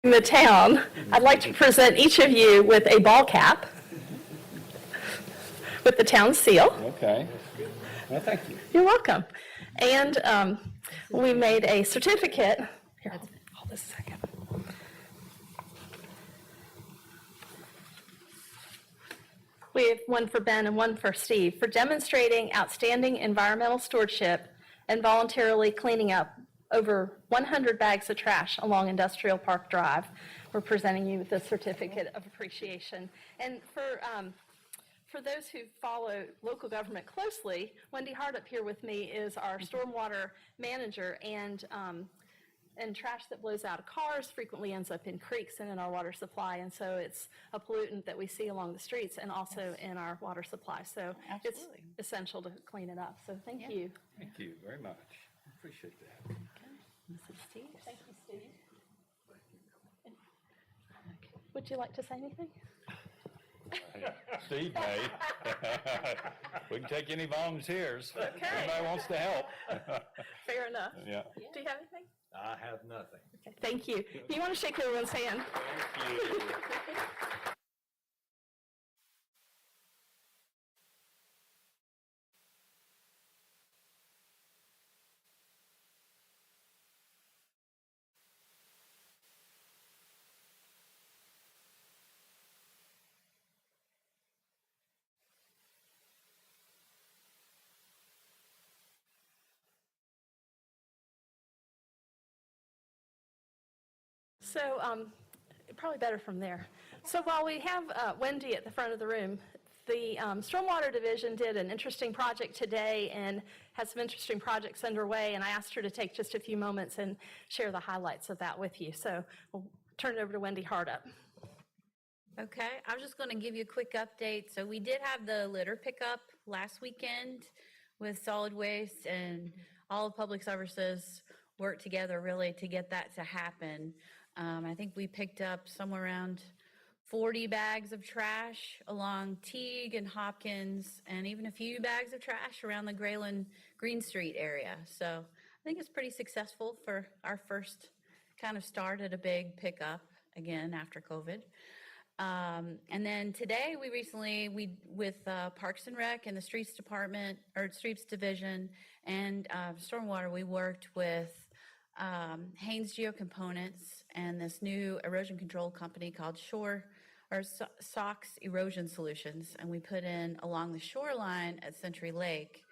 the town, I'd like to present each of you with a ball cap with the town seal. Okay. Well, thank you. You're welcome. And we made a certificate. Here, hold this a second. We have one for Ben and one for Steve for demonstrating outstanding environmental stewardship and voluntarily cleaning up over 100 bags of trash along Industrial Park Drive. We're presenting you with a certificate of appreciation. And for those who follow local government closely, Wendy Hart up here with me is our stormwater manager, and trash that blows out of cars frequently ends up in creeks and in our water supply, and so it's a pollutant that we see along the streets and also in our water supply. So it's essential to clean it up. So thank you. Thank you very much. I appreciate that. This is Steve. Thank you, Steve. Would you like to say anything? Steve may. We can take any volunteers. Okay. Anybody wants to help. Fair enough. Yeah. Do you have anything? I have nothing. Okay, thank you. You want to shake everyone's hand? Thank you. So probably better from there. So while we have Wendy at the front of the room, the Stormwater Division did an interesting project today and has some interesting projects underway, and I asked her to take just a few moments and share the highlights of that with you. So we'll turn it over to Wendy Hardup. Okay, I was just going to give you a quick update. So we did have the litter pickup last weekend with solid waste, and all of public services worked together really to get that to happen. I think we picked up somewhere around 40 bags of trash along Teague and Hopkins, and even a few bags of trash around the Grayland Green Street area. So I think it's pretty successful for our first kind of start at a big pickup again after COVID. And then today we with Parks and Rec and the Streets Department or Streets Division and Stormwater, we worked with Haynes Geocomponents and this new erosion control company called SOX Erosion Solutions, and we put in along the shoreline at Century Lake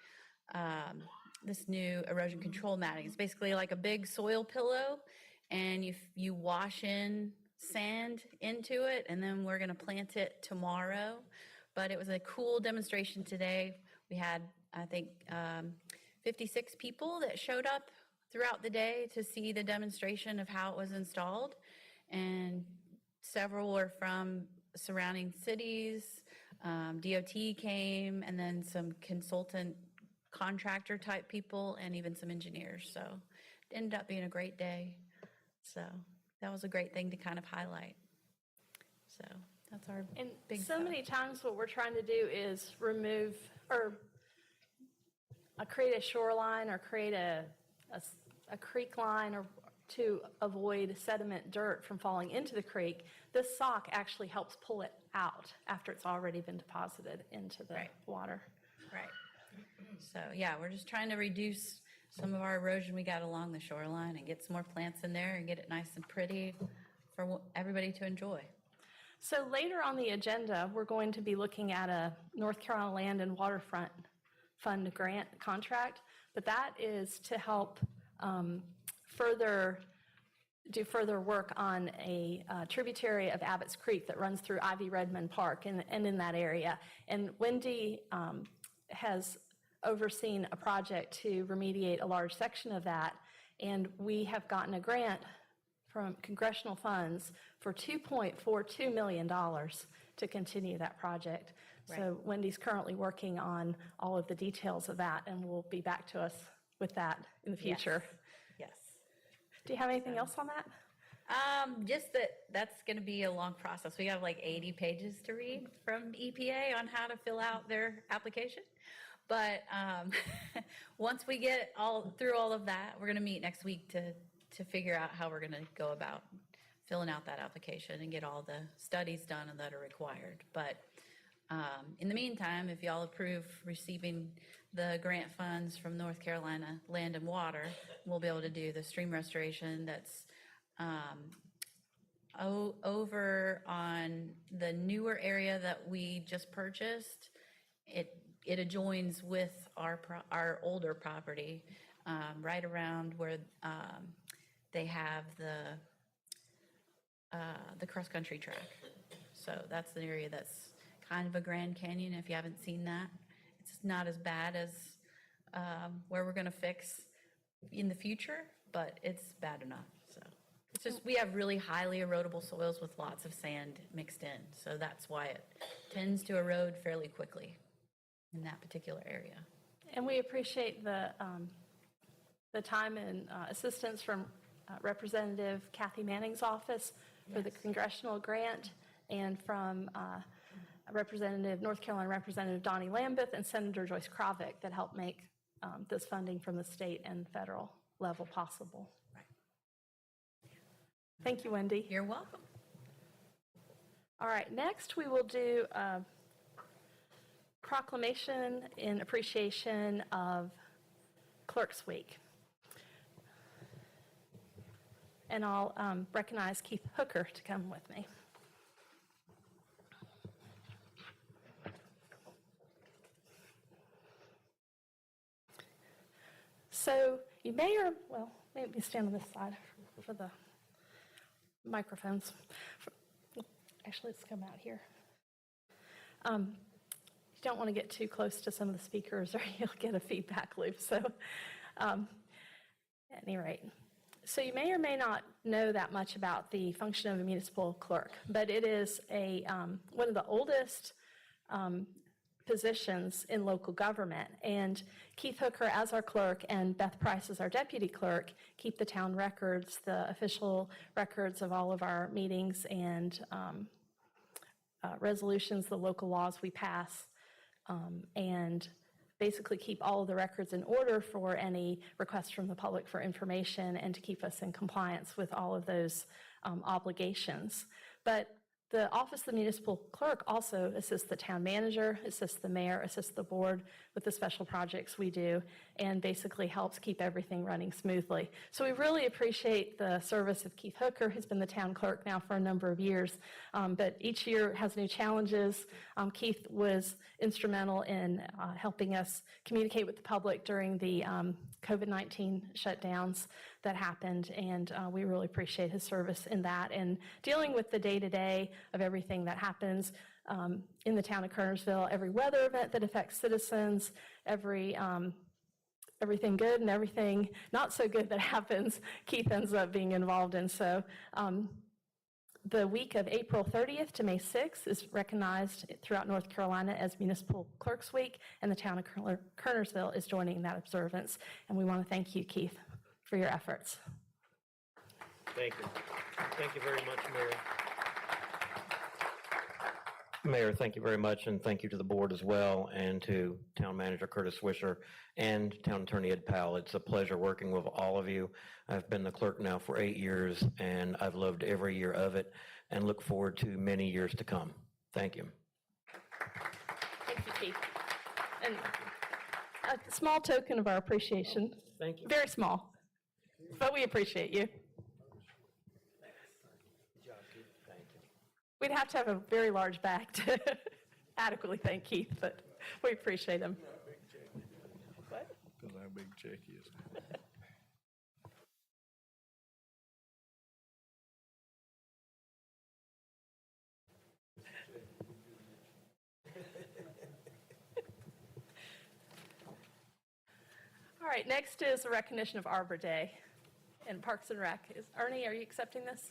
this new erosion control matting. It's basically like a big soil pillow, and you wash in sand into it, and then we're going to plant it tomorrow. But it was a cool demonstration today. We had, I think, 56 people that showed up throughout the day to see the demonstration of how it was installed, and several were from surrounding cities. DOT came, and then some consultant contractor type people, and even some engineers. So it ended up being a great day. So that was a great thing to kind of highlight. So that's our big so stuff. many times what we're trying to do is remove or create a shoreline or create a creek line or to avoid sediment dirt from falling into the creek. This sock actually helps pull it out after it's already been deposited into the water. Right. So yeah, we're just trying to reduce some of our erosion we got along the shoreline and get some more plants in there and get it nice and pretty for everybody to enjoy. So later on the agenda, we're going to be looking at a North Carolina Land and Waterfront Fund grant contract, but that is to help do further work on a tributary of Abbott's Creek that runs through Ivy Redmond Park and in that area. And Wendy has overseen a project to remediate a large section of that, and we have gotten a grant from congressional funds for $2.42 million to continue that project. Right. So Wendy's currently working on all of the details of that, and will be back to us with that in the future. Yes. Do you have anything else on that? Just that's going to be a long process. We have like 80 pages to read from EPA on how to fill out their application. But once we get through all of that, we're going to meet next week to figure out how we're going to go about filling out that application and get all the studies done that are required. But in the meantime, if y'all approve receiving the grant funds from North Carolina Land and Water, we'll be able to do the stream restoration that's over on the newer area that we just purchased. It adjoins with our older property, right around where they have the cross-country track. So that's an area that's kind of a Grand Canyon, if you haven't seen that. It's not as bad as where we're gonna fix in the future, but it's bad enough, so. It's just, we have really highly erodible soils with lots of sand mixed in, so that's why it tends to erode fairly quickly in that particular area. And we appreciate the time and assistance from Representative Kathy Manning's office for the congressional grant, and from North Carolina Representative Donnie Lambeth and Senator Joyce Krovic that helped make this funding from the state and federal level possible. Right. Thank you, Wendy. You're welcome. All right, next we will do a proclamation in appreciation of Clerks Week. And I'll recognize Keith Hooker to come with me. So you may well, maybe stand on this side for the microphones. Actually, let's come out here. You don't want to get too close to some of the speakers or you'll get a feedback loop. So at any rate, so you may or may not know that much about the function of a municipal clerk, but it is one of the oldest positions in local government. And Keith Hooker as our clerk and Beth Price as our deputy clerk keep the town records, the official records of all of our meetings and resolutions, the local laws we pass, and basically keep all of the records in order for any requests from the public for information and to keep us in compliance with all of those obligations. But the Office of the Municipal Clerk also assists the town manager, assists the mayor, assists the board with the special projects we do, and basically helps keep everything running smoothly. So we really appreciate the service of Keith Hooker, who's been the town clerk now for a number of years, but each year has new challenges. Keith was instrumental in helping us communicate with the public during the COVID-19 shutdowns that happened, and we really appreciate his service in that and dealing with the day-to-day of everything that happens in the town of Kernersville, every weather event that affects citizens, everything good and everything not so good that happens, Keith ends up being involved in. So the week of April 30th to May 6th is recognized throughout North Carolina as Municipal Clerks Week, and the town of Kernersville is joining that observance. And we want to thank you, Keith, for your efforts. Thank you. Thank you very much, Mayor. Mayor, thank you very much, and thank you to the board as well, and to Town Manager Curtis Swisher and Town Attorney Ed Powell. It's a pleasure working with all of you. I've been the clerk now for 8 years, and I've loved every year of it, and look forward to many years to come. Thank you. Thank you, Keith. And a small token of our appreciation. Thank you. Very small, but we appreciate you. We'd have to have a very large bag to adequately thank Keith, but we appreciate him. What? Because how big check is. All right, next is a recognition of Arbor Day in Parks and Rec. Ernie, are you accepting this?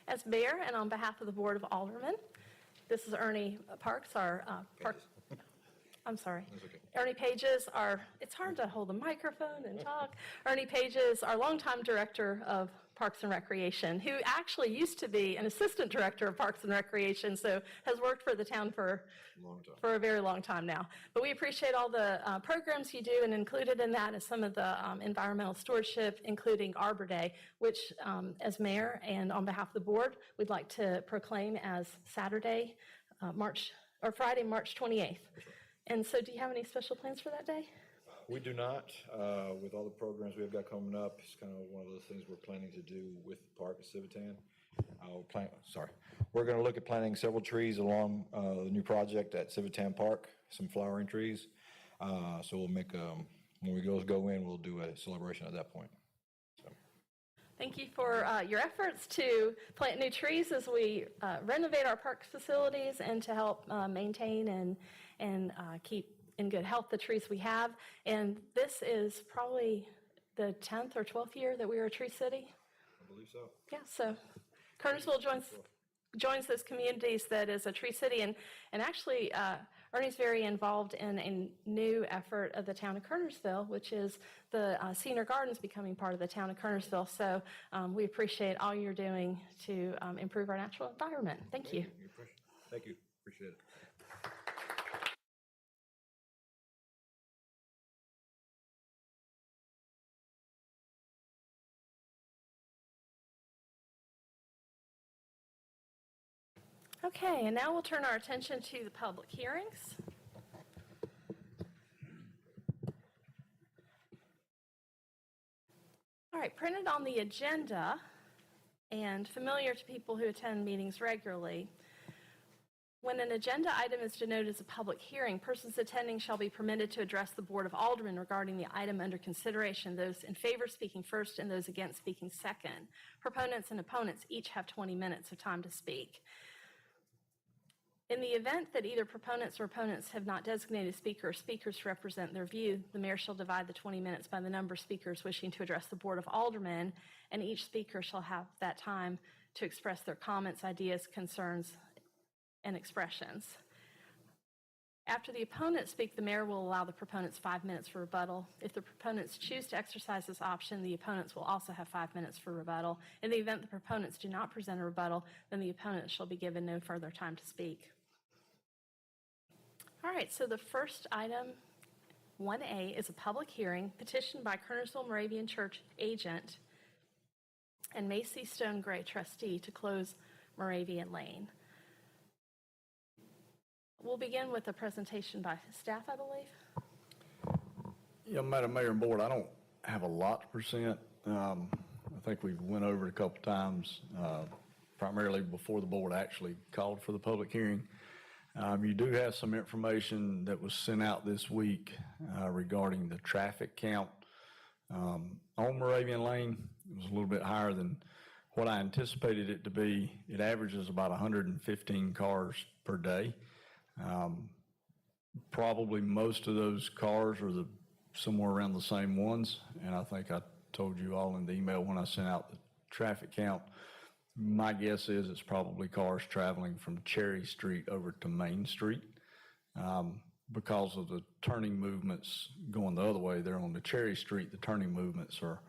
As mayor and on behalf of the Board of Aldermen, this is Ernie Parks, our park. I'm sorry. Ernie Pages, it's hard to hold a microphone and talk. Ernie Pages, our longtime director of Parks and Recreation, who actually used to be an assistant director of Parks and Recreation, so has worked for the town for a very long time now. But we appreciate all the programs you do, and included in that is some of the environmental stewardship, including Arbor Day, which as mayor and on behalf of the board, we'd like to proclaim as Friday, March 28th. And so do you have any special plans for that day? We do not. With all the programs we've got coming up, it's kind of one of those things we're planning to do with the park at Civitan. We're going to look at planting several trees along the new project at Civitan Park, some flowering trees. So we'll make, when we go in, we'll do a celebration at that point. Thank you for your efforts to plant new trees as we renovate our park facilities and to help maintain and keep in good health the trees we have. And this is probably the 10th or 12th year that we are a tree city. I believe so. Yeah, so Kernersville joins those communities that is a tree city. And actually, Ernie's very involved in a new effort of the town of Kernersville, which is the Senior Gardens becoming part of the town of Kernersville. So we appreciate all you're doing to improve our natural environment. Thank you. Thank you. Appreciate it. Okay, and now we'll turn our attention to the public hearings. All right, printed on the agenda and familiar to people who attend meetings regularly, when an agenda item is denoted as a public hearing, persons attending shall be permitted to address the Board of Aldermen regarding the item under consideration, those in favor speaking first and those against speaking second. Proponents and opponents each have 20 minutes of time to speak. In the event that either proponents or opponents have not designated a speaker or speakers to represent their view, the mayor shall divide the 20 minutes by the number of speakers wishing to address the Board of Aldermen, and each speaker shall have that time to express their comments, ideas, concerns, and expressions. After the opponents speak, the mayor will allow the proponents 5 minutes for rebuttal. If the proponents choose to exercise this option, the opponents will also have 5 minutes for rebuttal. In the event the proponents do not present a rebuttal, then the opponents shall be given no further time to speak. All right, so the first item, 1A, is a public hearing petitioned by Kernersville Moravian Church agent and Macy Stone Gray trustee to close Moravian Lane. We'll begin with a presentation by staff, I believe. Yeah, Madam Mayor and Board, I don't have a lot to present. I think we went over it a couple times, primarily before the board actually called for the public hearing. You do have some information that was sent out this week regarding the traffic count on Moravian Lane. It was a little bit higher than what I anticipated it to be. It averages about 115 cars per day. Probably most of those cars are somewhere around the same ones, and I think I told you all in the email when I sent out the traffic count. My guess is it's probably cars traveling from Cherry Street over to Main Street. Because of the turning movements going the other way there on the Cherry Street, the turning movements are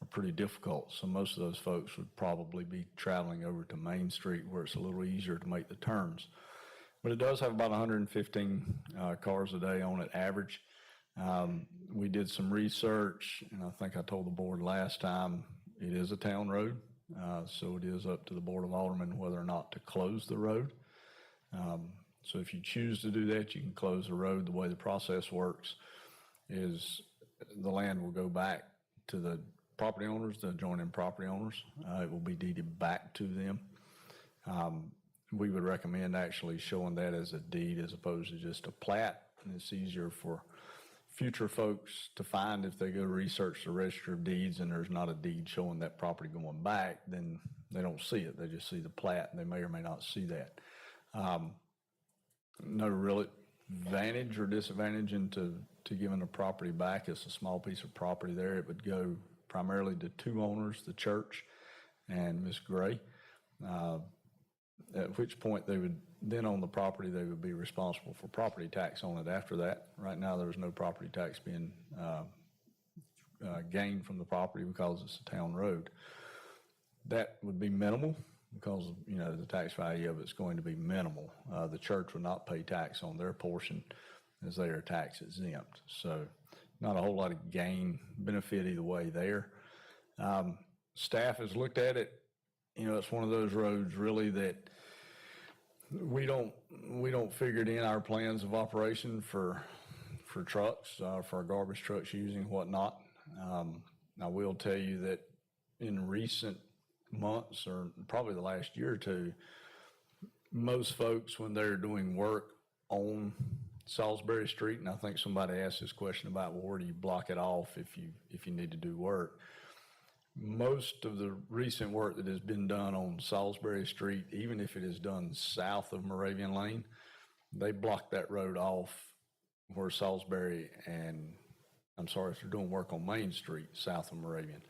pretty difficult. So most of those folks would probably be traveling over to Main Street where it's a little easier to make the turns. But it does have about 115 cars a day on it average. We did some research, and I think I told the board last time, it is a town road. So it is up to the Board of Aldermen whether or not to close the road. So if you choose to do that, you can close the road. The way the process works is the land will go back to the property owners, the adjoining property owners. It will be deeded back to them. We would recommend actually showing that as a deed as opposed to just a plat. And it's easier for future folks to find if they go research the register of deeds and there's not a deed showing that property going back, then they don't see it. They just see the plat, and they may or may not see that. No real advantage or disadvantage into giving a property back. It's a small piece of property there. It would go primarily to two owners, the church and Ms. Gray. at which point they would then on the property, they would be responsible for property tax on it after that. Right now, there is no property tax being gained from the property because it's a town road. That would be minimal because, you know, the tax value of it's going to be minimal. The church would not pay tax on their portion as they are tax exempt. So not a whole lot of gain benefit either way there. Staff has looked at it. You know, it's one of those roads really that we don't figure it in our plans of operation for trucks, for our garbage trucks using whatnot. I will tell you that in recent months, or probably the last year or two, most folks, when they're doing work on Salisbury Street, and I think somebody asked this question about, well, where do you block it off if you need to do work? Most of the recent work that has been done on Salisbury Street, even if it is done south of Moravian Lane, they block that road off where Salisbury and, I'm sorry, if they're doing work on Main Street south of Moravian,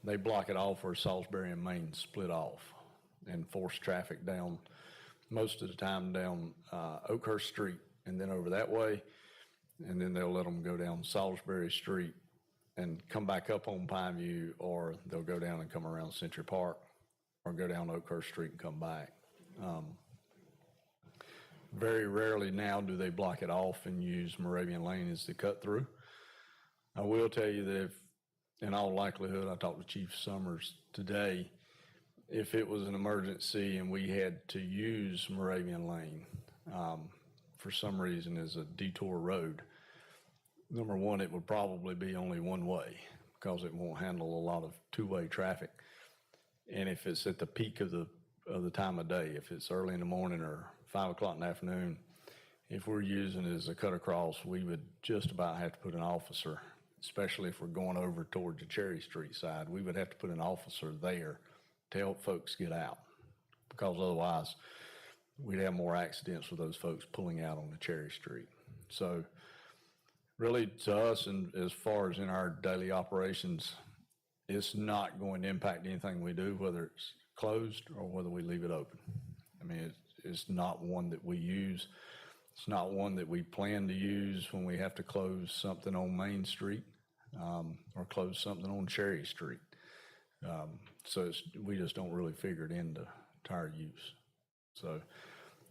they block it off where Salisbury and Main split off and force traffic down, most of the time down Oakhurst Street and then over that way, and then they'll let them go down Salisbury Street and come back up on Pineview, or they'll go down and come around Century Park, or go down Oakhurst Street and come back. Very rarely now do they block it off and use Moravian Lane as the cut through. I will tell you that if, in all likelihood, I talked to Chief Summers today, if it was an emergency and we had to use Moravian Lane for some reason as a detour road, number one, it would probably be only one way because it won't handle a lot of two-way traffic. And if it's at the peak of the time of day, if it's early in the morning or 5 o'clock in the afternoon, if we're using it as a cut across, we would just about have to put an officer, especially if we're going over towards the Cherry Street side, we would have to put an officer there to help folks get out, because otherwise we'd have more accidents with those folks pulling out on the Cherry Street. So really, to us, and as far as in our daily operations, it's not going to impact anything we do, whether it's closed or whether we leave it open. I mean, it's not one that we use. It's not one that we plan to use when we have to close something on Main Street or close something on Cherry Street. So we just don't really figure it into our use. So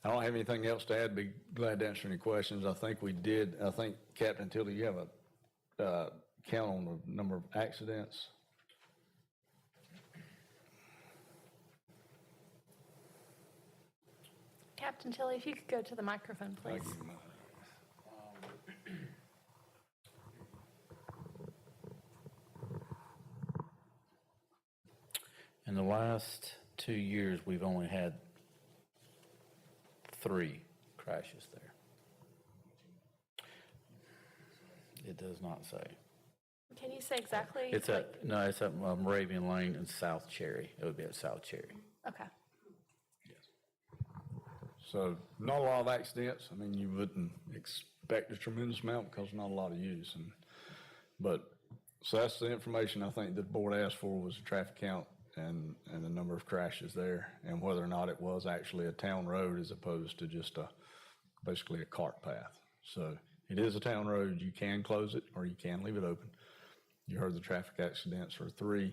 I don't have anything else to add. Be glad to answer any questions. I think we did. I think, Captain Tilly, you have a count on the number of accidents? Captain Tilly, if you could go to the microphone, please. Thank you. In the last 2 years, we've only had 3 crashes there. It does not say. Can you say exactly? It's at Moravian Lane and South Cherry. It would be at South Cherry. Okay. So not a lot of accidents. I mean, you wouldn't expect a tremendous amount because not a lot of use. So that's the information I think the board asked for, was the traffic count and the number of crashes there, and whether or not it was actually a town road as opposed to just basically a cart path. So it is a town road. You can close it or you can leave it open. You heard the traffic accidents are 3,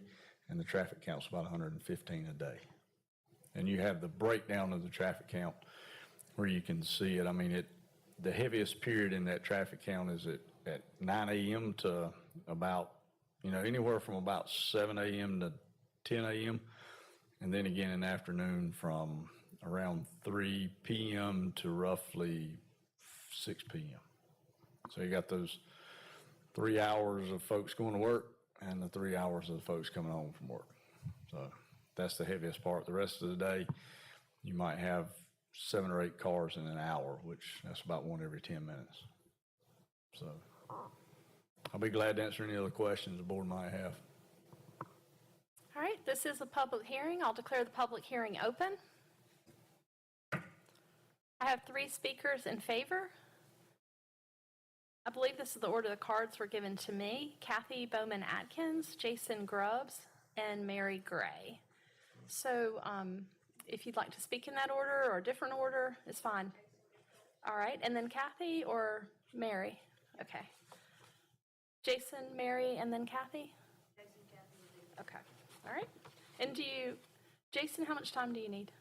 and the traffic count's about 115 a day. And you have the breakdown of the traffic count where you can see it. I mean, the heaviest period in that traffic count is at 9 a.m. to about, anywhere from about 7 a.m. to 10 a.m. And then again in the afternoon from around 3 p.m. to roughly 6 p.m. So you got those 3 hours of folks going to work and the 3 hours of the folks coming home from work. So that's the heaviest part. The rest of the day, you might have 7 or 8 cars in an hour, which that's about 1 every 10 minutes. So I'll be glad to answer any other questions the board might have. All right, this is a public hearing. I'll declare the public hearing open. I have 3 speakers in favor. I believe this is the order the cards were given to me: Kathy Bowman Atkins, Jason Grubbs, and Mary Gray. So if you'd like to speak in that order or a different order, it's fine. All right, and then Kathy or Mary? Okay. Jason, Mary, and then Kathy? Jason, Kathy. Okay, all right. And Jason, how much time do you need?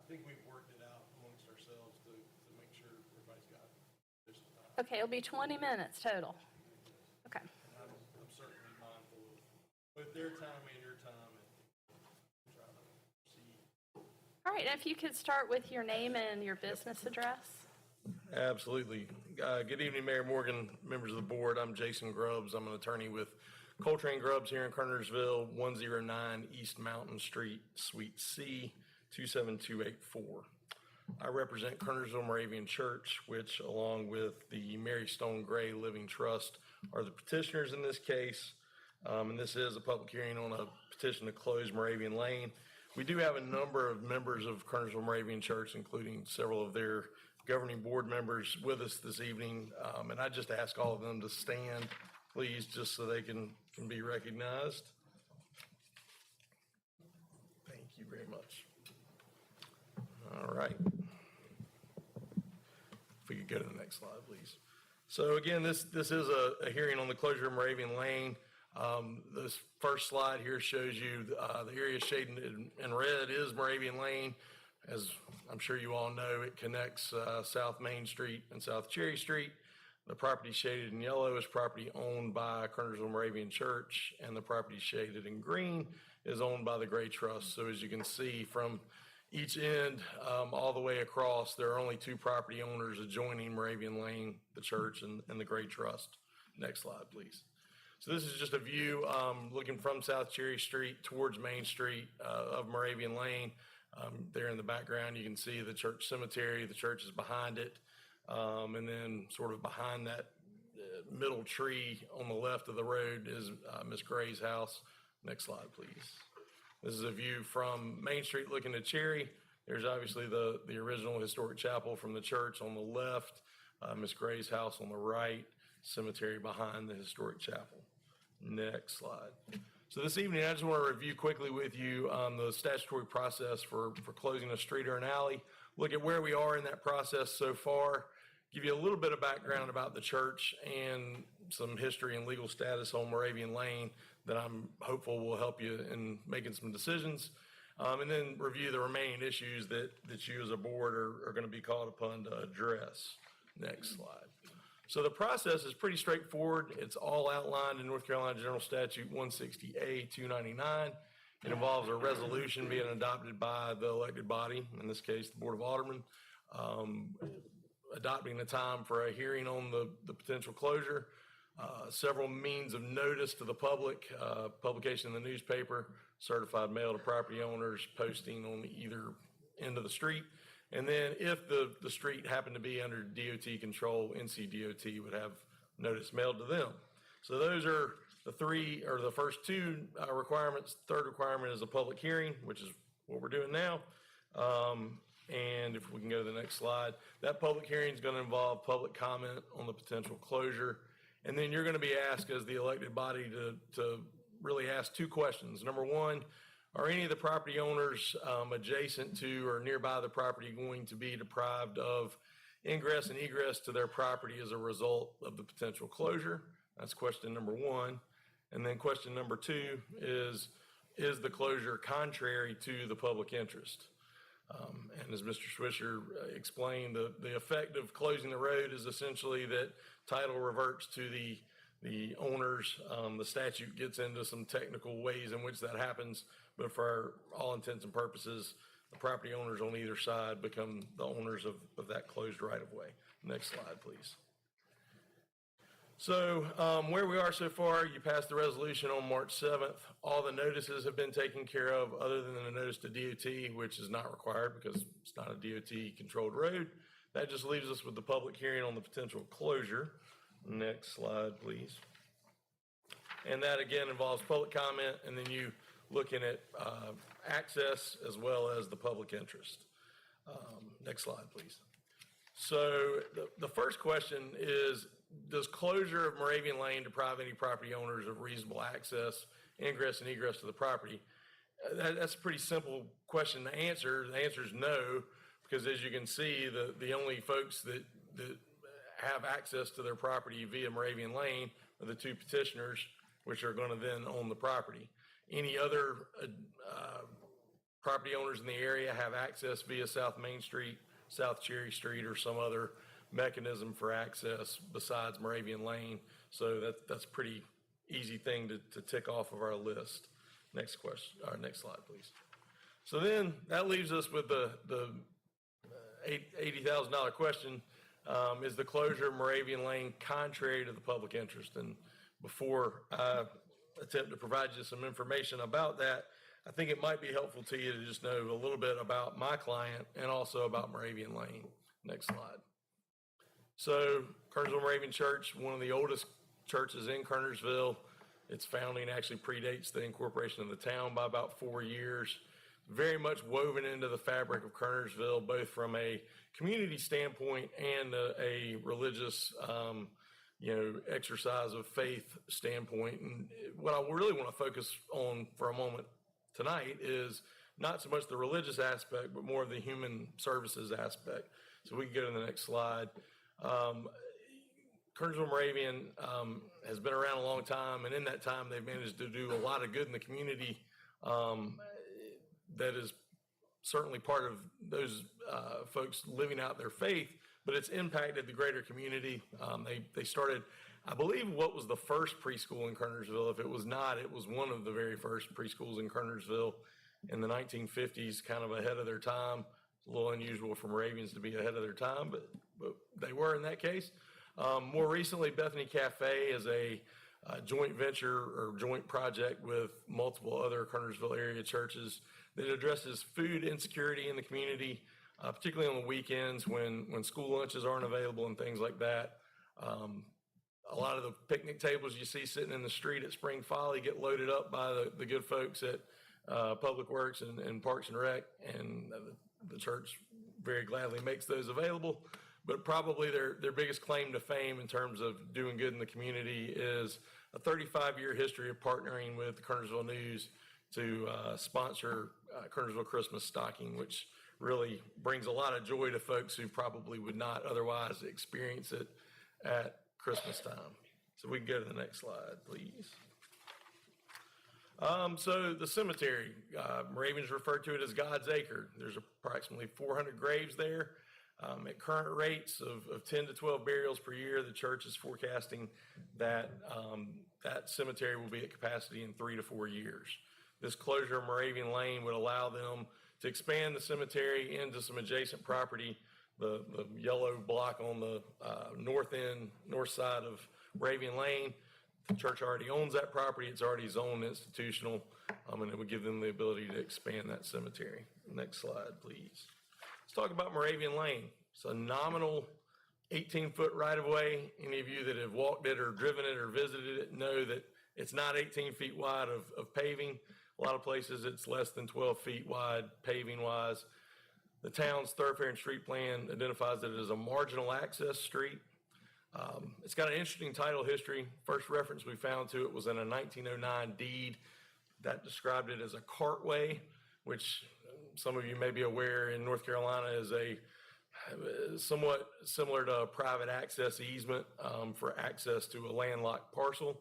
I think we've worked it out amongst ourselves to make sure everybody's got just time. Okay, it'll be 20 minutes total. Okay. I'm certainly mindful of both their time and your time and try to see. All right, and if you could start with your name and your business address. Absolutely. Good evening, Mayor Morgan, members of the board. I'm Jason Grubbs. I'm an attorney with Coltrane Grubbs here in Kernersville, 109 East Mountain Street, Suite C, 27284. I represent Kernersville Moravian Church, which along with the Mary Stone Gray Living Trust are the petitioners in this case. And this is a public hearing on a petition to close Moravian Lane. We do have a number of members of Kernersville Moravian Church, including several of their governing board members with us this evening. And I just ask all of them to stand, please, just so they can be recognized. Thank you very much. All right. If we could go to the next slide, please. So again, this is a hearing on the closure of Moravian Lane. This first slide here shows you the area shaded in red is Moravian Lane. As I'm sure you all know, it connects South Main Street and South Cherry Street. The property shaded in yellow is property owned by Kernersville Moravian Church, and the property shaded in green is owned by the Gray Trust. So as you can see from each end all the way across, there are only two property owners adjoining Moravian Lane, the church and the Gray Trust. Next slide, please. So this is just a view looking from South Cherry Street towards Main Street of Moravian Lane. There in the background, you can see the church cemetery. The church is behind it. And then sort of behind that middle tree on the left of the road is Miss Gray's house. Next slide, please. This is a view from Main Street looking to Cherry. There's obviously the original historic chapel from the church on the left, Miss Gray's house on the right, cemetery behind the historic chapel. Next slide. So this evening, I just want to review quickly with you the statutory process for closing a street or an alley, look at where we are in that process so far, give you a little bit of background about the church and some history and legal status on Moravian Lane that I'm hopeful will help you in making some decisions, and then review the remaining issues that you as a board are going to be called upon to address. Next slide. So the process is pretty straightforward. It's all outlined in North Carolina General Statute 160A 299. It involves a resolution being adopted by the elected body, in this case, the Board of Alderman, adopting the time for a hearing on the potential closure, several means of notice to the public, publication in the newspaper, certified mail to property owners, posting on either end of the street. And then if the street happened to be under DOT control, NCDOT would have notice mailed to them. So those are the first two requirements. Third requirement is a public hearing, which is what we're doing now. And if we can go to the next slide, that public hearing is going to involve public comment on the potential closure. And then you're going to be asked as the elected body to really ask two questions. Number one, are any of the property owners adjacent to or nearby the property going to be deprived of ingress and egress to their property as a result of the potential closure? That's question number one. And then question number two is the closure contrary to the public interest? And as Mr. Swisher explained, the effect of closing the road is essentially that title reverts to the owners. The statute gets into some technical ways in which that happens, but for all intents and purposes, the property owners on either side become the owners of that closed right-of-way. Next slide, please. So where we are so far, you passed the resolution on March 7th. All the notices have been taken care of other than the notice to DOT, which is not required because it's not a DOT-controlled road. That just leaves us with the public hearing on the potential closure. Next slide, please. And that, again, involves public comment, and then you looking at access as well as the public interest. Next slide, please. So the first question is, does closure of Moravian Lane deprive any property owners of reasonable access, ingress and egress to the property? That's a pretty simple question to answer. The answer is no, because as you can see, the only folks that have access to their property via Moravian Lane are the two petitioners, which are going to then own the property. Any other property owners in the area have access via South Main Street, South Cherry Street, or some other mechanism for access besides Moravian Lane. So that's a pretty easy thing to tick off of our list. Next question, or next slide, please. So then that leaves us with the $80,000 question. Is the closure of Moravian Lane contrary to the public interest? And before I attempt to provide you some information about that, I think it might be helpful to you to just know a little bit about my client and also about Moravian Lane. Next slide. So Kernersville Moravian Church, one of the oldest churches in Kernersville. Its founding actually predates the incorporation of the town by about 4 years. Very much woven into the fabric of Kernersville, both from a community standpoint and a religious, exercise of faith standpoint. And what I really want to focus on for a moment tonight is not so much the religious aspect, but more of the human services aspect. So we can go to the next slide. Kernersville Moravian has been around a long time, and in that time, they've managed to do a lot of good in the community. That is certainly part of those folks living out their faith, but it's impacted the greater community. They started, I believe, what was the first preschool in Kernersville. If it was not, it was one of the very first preschools in Kernersville in the 1950s, kind of ahead of their time. It's a little unusual for Moravians to be ahead of their time, but they were in that case. More recently, Bethany Cafe is a joint venture or joint project with multiple other Kernersville area churches that addresses food insecurity in the community, particularly on the weekends when school lunches aren't available and things like that. A lot of the picnic tables you see sitting in the street at Spring Folly get loaded up by the good folks at Public Works and Parks and Rec, and the church very gladly makes those available. But probably their biggest claim to fame in terms of doing good in the community is a 35-year history of partnering with the Kernersville News to sponsor Kernersville Christmas Stocking, which really brings a lot of joy to folks who probably would not otherwise experience it at Christmas time. So we can go to the next slide, please. So the cemetery, Moravians refer to it as God's Acre. There's approximately 400 graves there. At current rates of 10 to 12 burials per year, the church is forecasting that that cemetery will be at capacity in 3 to 4 years. This closure of Moravian Lane would allow them to expand the cemetery into some adjacent property. The yellow block on the north side of Moravian Lane, the church already owns that property. It's already zoned institutional, and it would give them the ability to expand that cemetery. Next slide, please. Let's talk about Moravian Lane. It's a nominal 18-foot right-of-way. Any of you that have walked it or driven it or visited it know that it's not 18 feet wide of paving. A lot of places it's less than 12 feet wide paving-wise. The town's thoroughfare and street plan identifies it as a marginal access street. It's got an interesting title history. First reference we found to it was in a 1909 deed that described it as a cartway, which some of you may be aware in North Carolina is a somewhat similar to a private access easement for access to a landlocked parcel.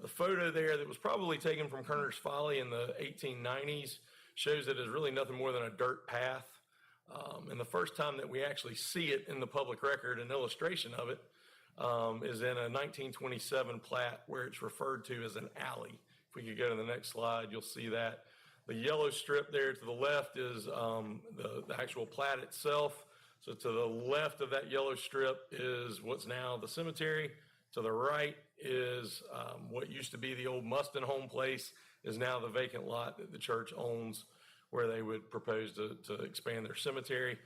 The photo there that was probably taken from Kerner's Folly in the 1890s shows it as really nothing more than a dirt path. And the first time that we actually see it in the public record, an illustration of it, is in a 1927 plat where it's referred to as an alley. If we could go to the next slide, you'll see that. The yellow strip there to the left is the actual plat itself. So to the left of that yellow strip is what's now the cemetery. To the right is what used to be the old Mustin home place is now the vacant lot that the church owns where they would propose to expand their cemetery.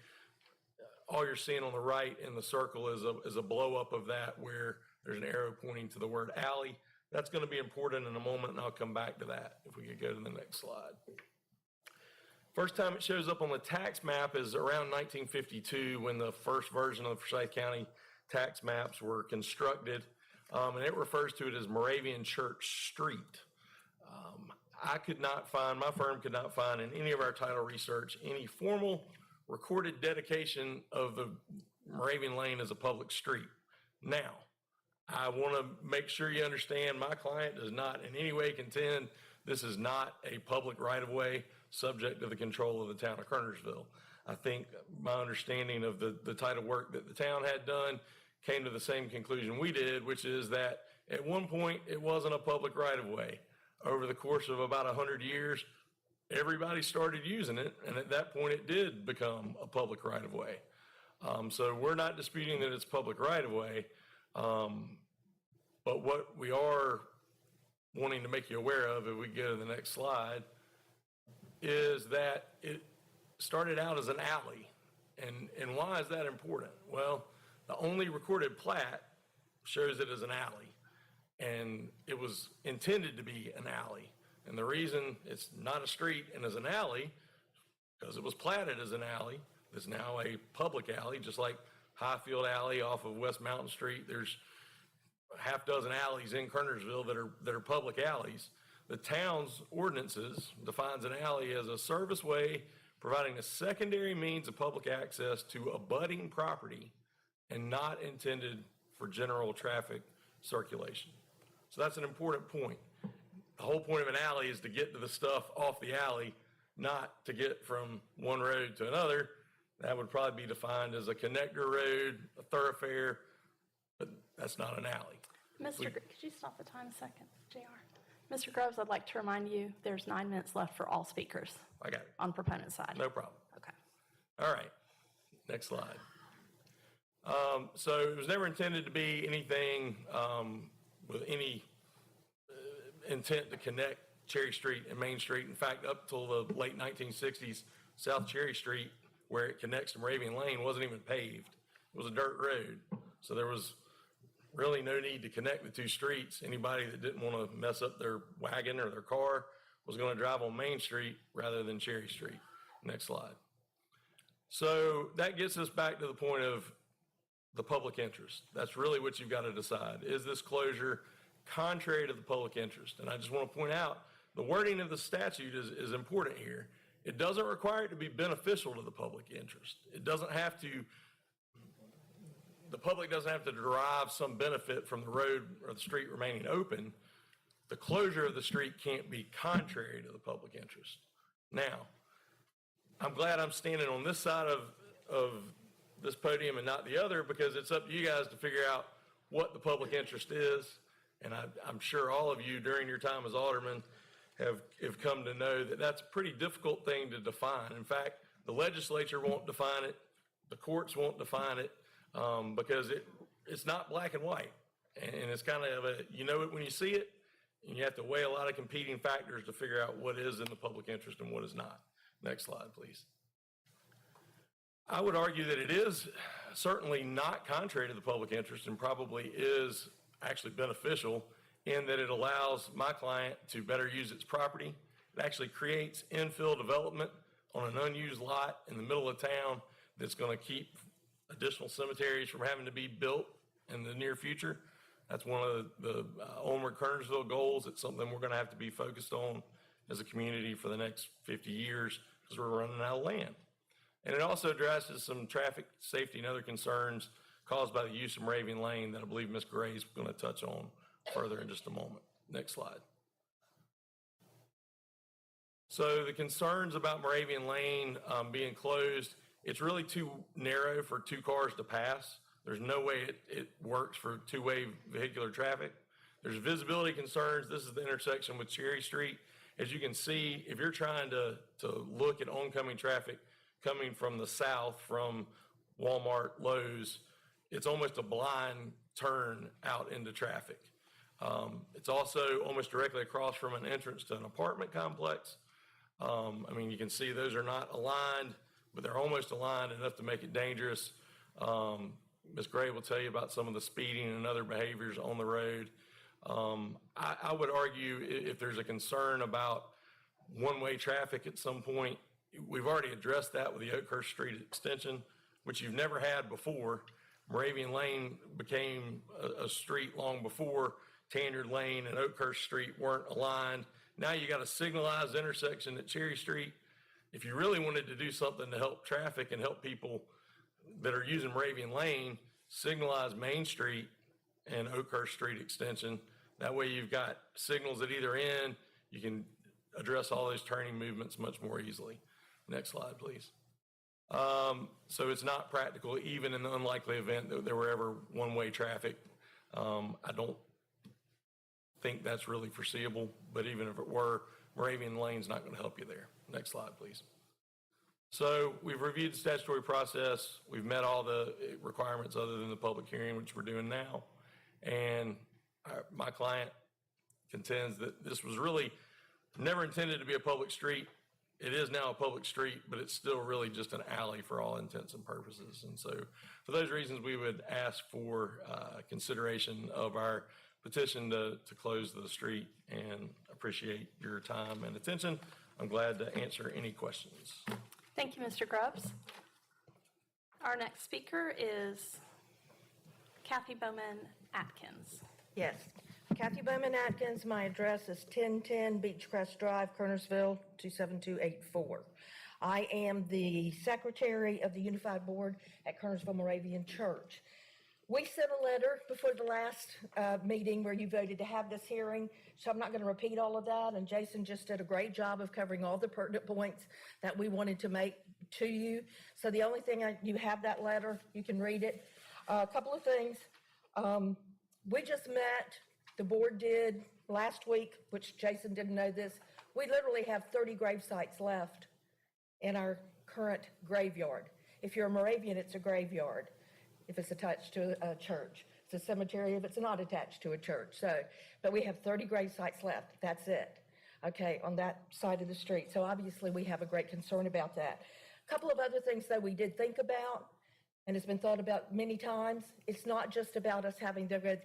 All you're seeing on the right in the circle is a blow up of that where there's an arrow pointing to the word alley. That's going to be important in a moment, and I'll come back to that if we could go to the next slide. First time it shows up on the tax map is around 1952 when the first version of the Forsyth County tax maps were constructed, and it refers to it as Moravian Church Street. I could not find, my firm could not find in any of our title research, any formal recorded dedication of the Moravian Lane as a public street. Now, I want to make sure you understand my client does not in any way contend this is not a public right-of-way subject to the control of the town of Kernersville. I think my understanding of the title work that the town had done came to the same conclusion we did, which is that at one point it wasn't a public right-of-way. Over the course of about 100 years, everybody started using it, and at that point it did become a public right-of-way. So we're not disputing that it's public right-of-way, but what we are wanting to make you aware of, if we go to the next slide, is that it started out as an alley. And why is that important? Well, the only recorded plat shows it as an alley, and it was intended to be an alley. And the reason it's not a street and is an alley, because it was platted as an alley, it's now a public alley, just like Highfield Alley off of West Mountain Street. There's a half dozen alleys in Kernersville that are public alleys. The town's ordinances defines an alley as a service way providing a secondary means of public access to abutting property and not intended for general traffic circulation. So that's an important point. The whole point of an alley is to get to the stuff off the alley, not to get from one road to another. That would probably be defined as a connector road, a thoroughfare, but that's not an alley. Could you stop the time a second, JR? Mr. Groves, I'd like to remind you, there's 9 minutes left for all speakers I got it. on proponent side. No problem. Okay. All right, next slide. So it was never intended to be anything with any intent to connect Cherry Street and Main Street. In fact, up till the late 1960s, South Cherry Street, where it connects to Moravian Lane, wasn't even paved. It was a dirt road. So there was really no need to connect the two streets. Anybody that didn't want to mess up their wagon or their car was going to drive on Main Street rather than Cherry Street. Next slide. So that gets us back to the point of the public interest. That's really what you've got to decide. Is this closure contrary to the public interest? And I just want to point out, the wording of the statute is important here. It doesn't require it to be beneficial to the public interest. It doesn't have to, the public doesn't have to derive some benefit from the road or the street remaining open. The closure of the street can't be contrary to the public interest. Now, I'm glad I'm standing on this side of this podium and not the other, because it's up to you guys to figure out what the public interest is. And I'm sure all of you during your time as alderman have come to know that that's a pretty difficult thing to define. In fact, the legislature won't define it. The courts won't define it because it's not black and white. And it's kind of you know it when you see it, and you have to weigh a lot of competing factors to figure out what is in the public interest and what is not. Next slide, please. I would argue that it is certainly not contrary to the public interest and probably is actually beneficial in that it allows my client to better use its property. It actually creates infill development on an unused lot in the middle of town that's going to keep additional cemeteries from having to be built in the near future. That's one of the Onward Kernersville goals. It's something we're going to have to be focused on as a community for the next 50 years because we're running out of land. And it also addresses some traffic safety and other concerns caused by the use of Moravian Lane that I believe Ms. Gray is going to touch on further in just a moment. Next slide. So the concerns about Moravian Lane being closed, it's really too narrow for two cars to pass. There's no way it works for two-way vehicular traffic. There's visibility concerns. This is the intersection with Cherry Street. As you can see, if you're trying to look at oncoming traffic coming from the south, from Walmart, Lowe's, it's almost a blind turn out into traffic. It's also almost directly across from an entrance to an apartment complex. I mean, you can see those are not aligned, but they're almost aligned enough to make it dangerous. Ms. Gray will tell you about some of the speeding and other behaviors on the road. I would argue if there's a concern about one-way traffic at some point, we've already addressed that with the Oakhurst Street extension, which you've never had before. Moravian Lane became a street long before Tanyard Lane and Oakhurst Street weren't aligned. Now you got a signalized intersection at Cherry Street. If you really wanted to do something to help traffic and help people that are using Moravian Lane, signalize Main Street and Oakhurst Street extension. That way you've got signals at either end. You can address all those turning movements much more easily. Next slide, please. So it's not practical, even in the unlikely event that there were ever one-way traffic. I don't think that's really foreseeable, but even if it were, Moravian Lane's not going to help you there. Next slide, please. So we've reviewed the statutory process. We've met all the requirements other than the public hearing, which we're doing now. And my client contends that this was really never intended to be a public street. It is now a public street, but it's still really just an alley for all intents and purposes. And so for those reasons, we would ask for consideration of our petition to close the street, and appreciate your time and attention. I'm glad to answer any questions. Thank you, Mr. Grubbs. Our next speaker is Kathy Bowman Atkins. Yes. Kathy Bowman Atkins, my address is 1010 Beechcrest Drive, Kernersville, 27284. I am the secretary of the Unified Board at Kernersville Moravian Church. We sent a letter before the last meeting where you voted to have this hearing, so I'm not going to repeat all of that, and Jason just did a great job of covering all the pertinent points that we wanted to make to you. So the only thing, you have that letter, you can read it. A couple of things. We just met, the board did last week, which Jason didn't know this. We literally have 30 grave sites left in our current graveyard. If you're a Moravian, it's a graveyard. If it's attached to a church. It's a cemetery if it's not attached to a church. So, but we have 30 grave sites left. That's it, okay, on that side of the street. So obviously we have a great concern about that. A couple of other things that we did think about, and it's been thought about many times. It's not just about us having the red,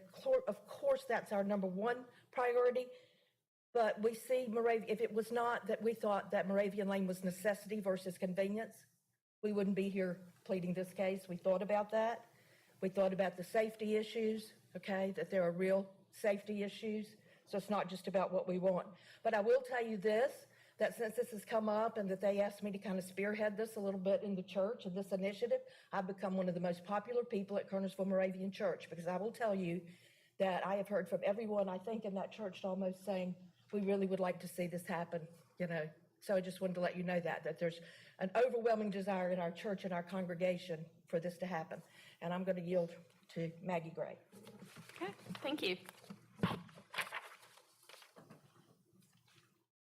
of course that's our number one priority, but we see Moravian, if it was not that we thought that Moravian Lane was necessity versus convenience, we wouldn't be here pleading this case. We thought about that. We thought about the safety issues, okay, that there are real safety issues. So it's not just about what we want. But I will tell you this, that since this has come up and that they asked me to kind of spearhead this a little bit in the church and this initiative, I've become one of the most popular people at Kernersville Moravian Church, because I will tell you that I have heard from everyone, I think, in that church almost saying, we really would like to see this happen, you know. So I just wanted to let you know that there's an overwhelming desire in our church and our congregation for this to happen. And I'm going to yield to Maggie Gray. Okay, thank you.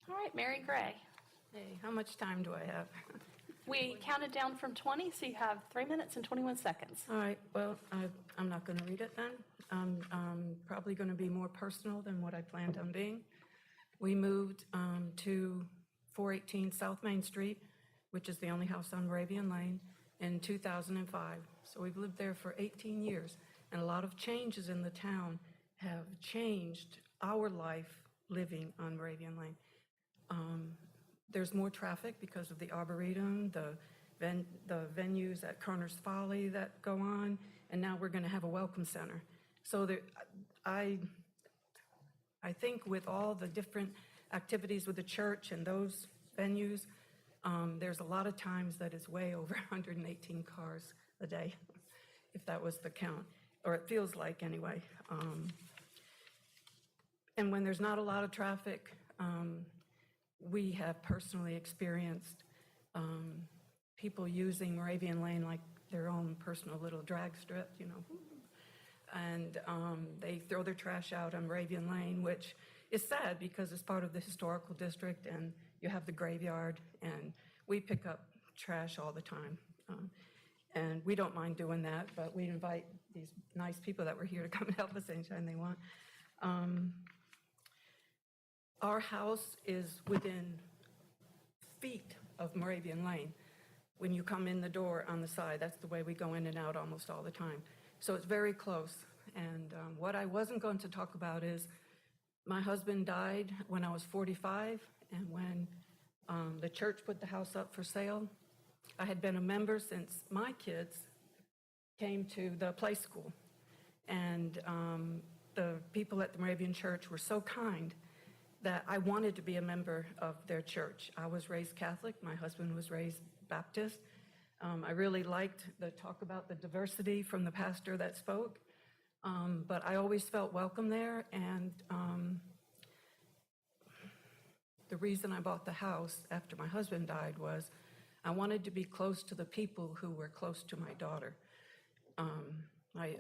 All right, Mary Gray. Hey, how much time do I have? We counted down from 20, so you have 3 minutes and 21 seconds. All right, well, I'm not going to read it then. I'm probably going to be more personal than what I planned on being. We moved to 418 South Main Street, which is the only house on Moravian Lane, in 2005. So we've lived there for 18 years, and a lot of changes in the town have changed our life living on Moravian Lane. There's more traffic because of the Arboretum, the venues at Kerner's Folly that go on, and now we're going to have a welcome center. So there, I think with all the different activities with the church and those venues, there's a lot of times that it's way over 118 cars a day, if that was the count, or it feels like anyway. And when there's not a lot of traffic, we have personally experienced people using Moravian Lane like their own personal little drag strip, you know, and they throw their trash out on Moravian Lane, which is sad because it's part of the historical district, and you have the graveyard, and we pick up trash all the time. And we don't mind doing that, but we invite these nice people that were here to come and help us anytime they want. Our house is within feet of Moravian Lane. When you come in the door on the side, that's the way we go in and out almost all the time. So it's very close. And what I wasn't going to talk about is my husband died when I was 45, and when the church put the house up for sale, I had been a member since my kids came to the play school. And the people at the Moravian Church were so kind that I wanted to be a member of their church. I was raised Catholic, my husband was raised Baptist. I really liked the talk about the diversity from the pastor that spoke, but I always felt welcome there, and the reason I bought the house after my husband died was I wanted to be close to the people who were close to my daughter. My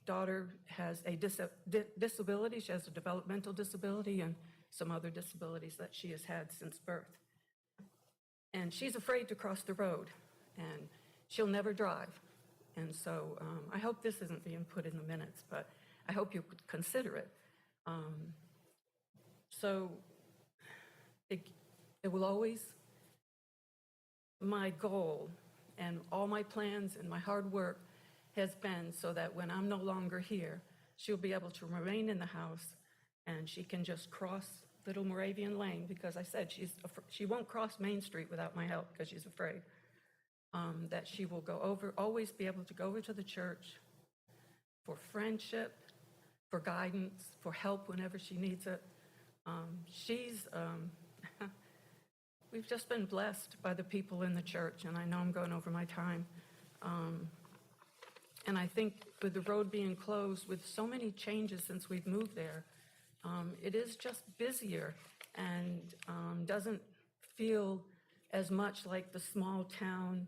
daughter has a disability. She has a developmental disability and some other disabilities that she has had since birth. And she's afraid to cross the road, and she'll never drive. And so I hope this isn't being put in the minutes, but I hope you could consider it. So it will always, my goal and all my plans and my hard work has been so that when I'm no longer here, she'll be able to remain in the house and she can just cross Little Moravian Lane, because I said she won't cross Main Street without my help because she's afraid. That she will go over, always be able to go over to the church for friendship, for guidance, for help whenever she needs it. We've just been blessed by the people in the church, and I know I'm going over my time. And I think with the road being closed, with so many changes since we've moved there, it is just busier and doesn't feel as much like the small town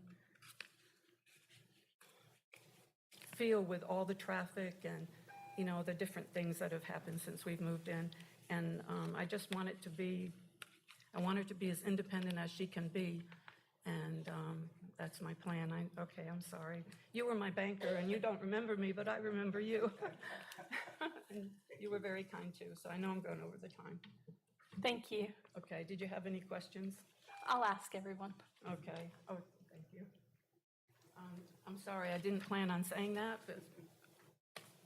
feel with all the traffic and, you know, the different things that have happened since we've moved in. And I just want it to be, I want her to be as independent as she can be. And that's my plan. Okay, I'm sorry. You were my banker and you don't remember me, but I remember you. And you were very kind too, so I know I'm going over the time. Thank you. Okay, did you have any questions? I'll ask everyone. Okay, oh, thank you. I'm sorry, I didn't plan on saying that, but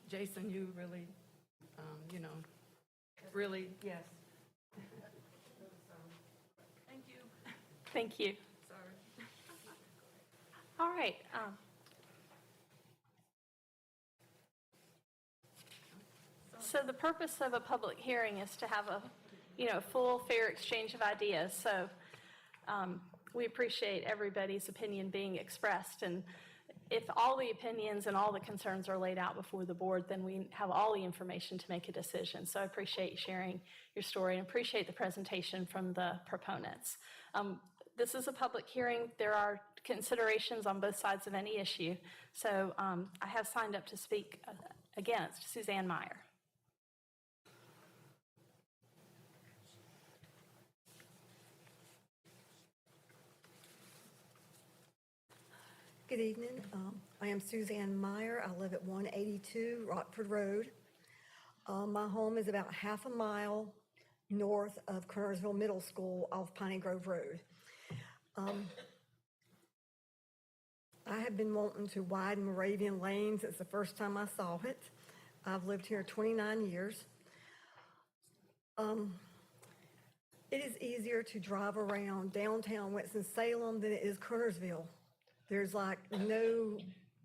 Jason, you really, you know, really, yes. Thank you. Thank you. Sorry. All right. So the purpose of a public hearing is to have a, full, fair exchange of ideas. So we appreciate everybody's opinion being expressed. And if all the opinions and all the concerns are laid out before the board, then we have all the information to make a decision. So I appreciate you sharing your story and appreciate the presentation from the proponents. This is a public hearing. There are considerations on both sides of any issue. So I have signed up to speak against Suzanne Meyer. Good evening. I am Suzanne Meyer. I live at 182 Rockford Road. My home is about half a mile north of Kernersville Middle School off Piney Grove Road. I have been wanting to widen Moravian Lane since the first time I saw it. I've lived here 29 years. It is easier to drive around downtown Winston-Salem than it is Kernersville. There's like no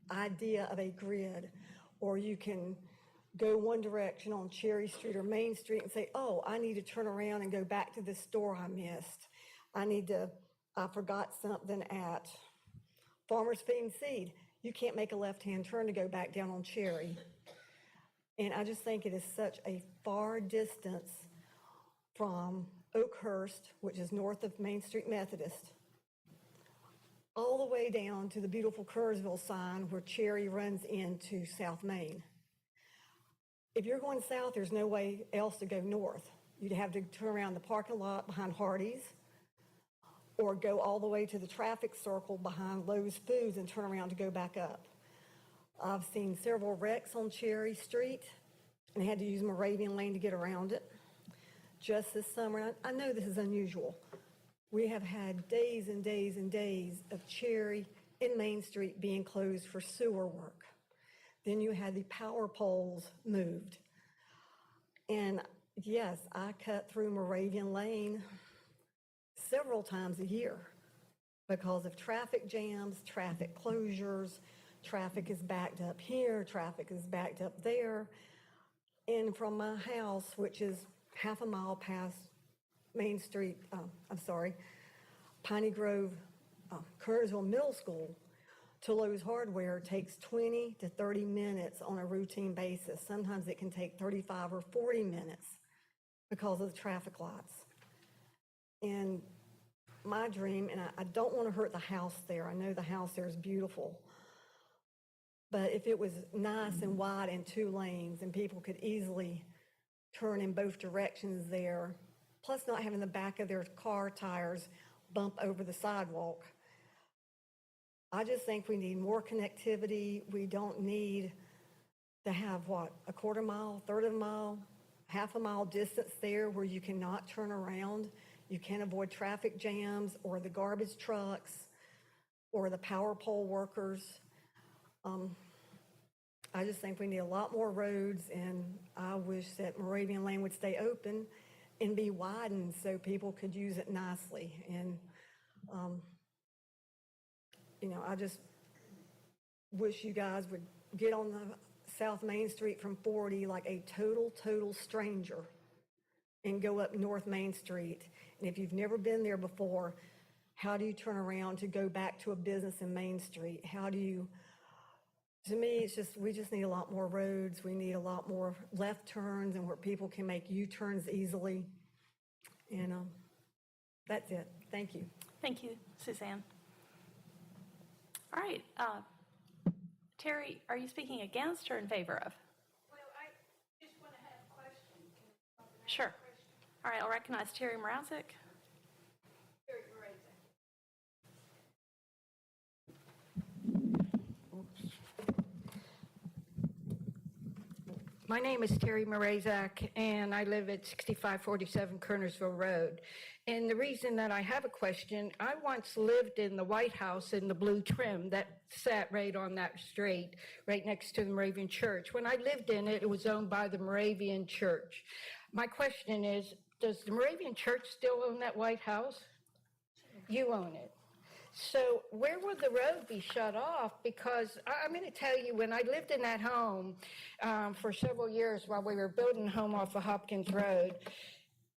idea of a grid, or you can go one direction on Cherry Street or Main Street and say, oh, I need to turn around and go back to the store I missed. I forgot something at Farmer's Feed and Seed. You can't make a left-hand turn to go back down on Cherry. And I just think it is such a far distance from Oakhurst, which is north of Main Street Methodist, all the way down to the beautiful Kernersville sign where Cherry runs into South Main. If you're going south, there's no way else to go north. You'd have to turn around the parking lot behind Hardee's or go all the way to the traffic circle behind Lowe's Foods and turn around to go back up. I've seen several wrecks on Cherry Street and had to use Moravian Lane to get around it. Just this summer, I know this is unusual. We have had days and days and days of Cherry and Main Street being closed for sewer work. Then you had the power poles moved. And yes, I cut through Moravian Lane several times a year because of traffic jams, traffic closures, traffic is backed up here, traffic is backed up there. And from my house, which is half a mile past Main Street, Piney Grove, Kernersville Middle School to Lowe's Hardware takes 20 to 30 minutes on a routine basis. Sometimes it can take 35 or 40 minutes because of the traffic lights. And my dream, and I don't want to hurt the house there. I know the house there is beautiful. But if it was nice and wide and 2 lanes and people could easily turn in both directions there, plus not having the back of their car tires bump over the sidewalk. I just think we need more connectivity. We don't need to have, what, a quarter mile, third of a mile, half a mile distance there where you cannot turn around. You can't avoid traffic jams or the garbage trucks or the power pole workers. I just think we need a lot more roads, and I wish that Moravian Lane would stay open and be widened so people could use it nicely. And, I just wish you guys would get on the South Main Street from 40 like a total stranger and go up North Main Street. And if you've never been there before, how do you turn around to go back to a business in Main Street? To me, it's just, we just need a lot more roads. We need a lot more left turns and where people can make U-turns easily. And that's it. Thank you. Thank you, Suzanne. All right, Terry, are you speaking against or in favor of? Well, I just want to have a question. Sure. All right, I'll recognize Terry Mrazek. Terry Mrazek. My name is Terry Mrazek, and I live at 6547 Kernersville Road. And the reason that I have a question, I once lived in the White House in the blue trim that sat right on that street, right next to the Moravian Church. When I lived in it, it was owned by the Moravian Church. My question is, does the Moravian Church still own that White House? You own it. So where would the road be shut off? Because I'm going to tell you, when I lived in that home for several years while we were building a home off of Hopkins Road,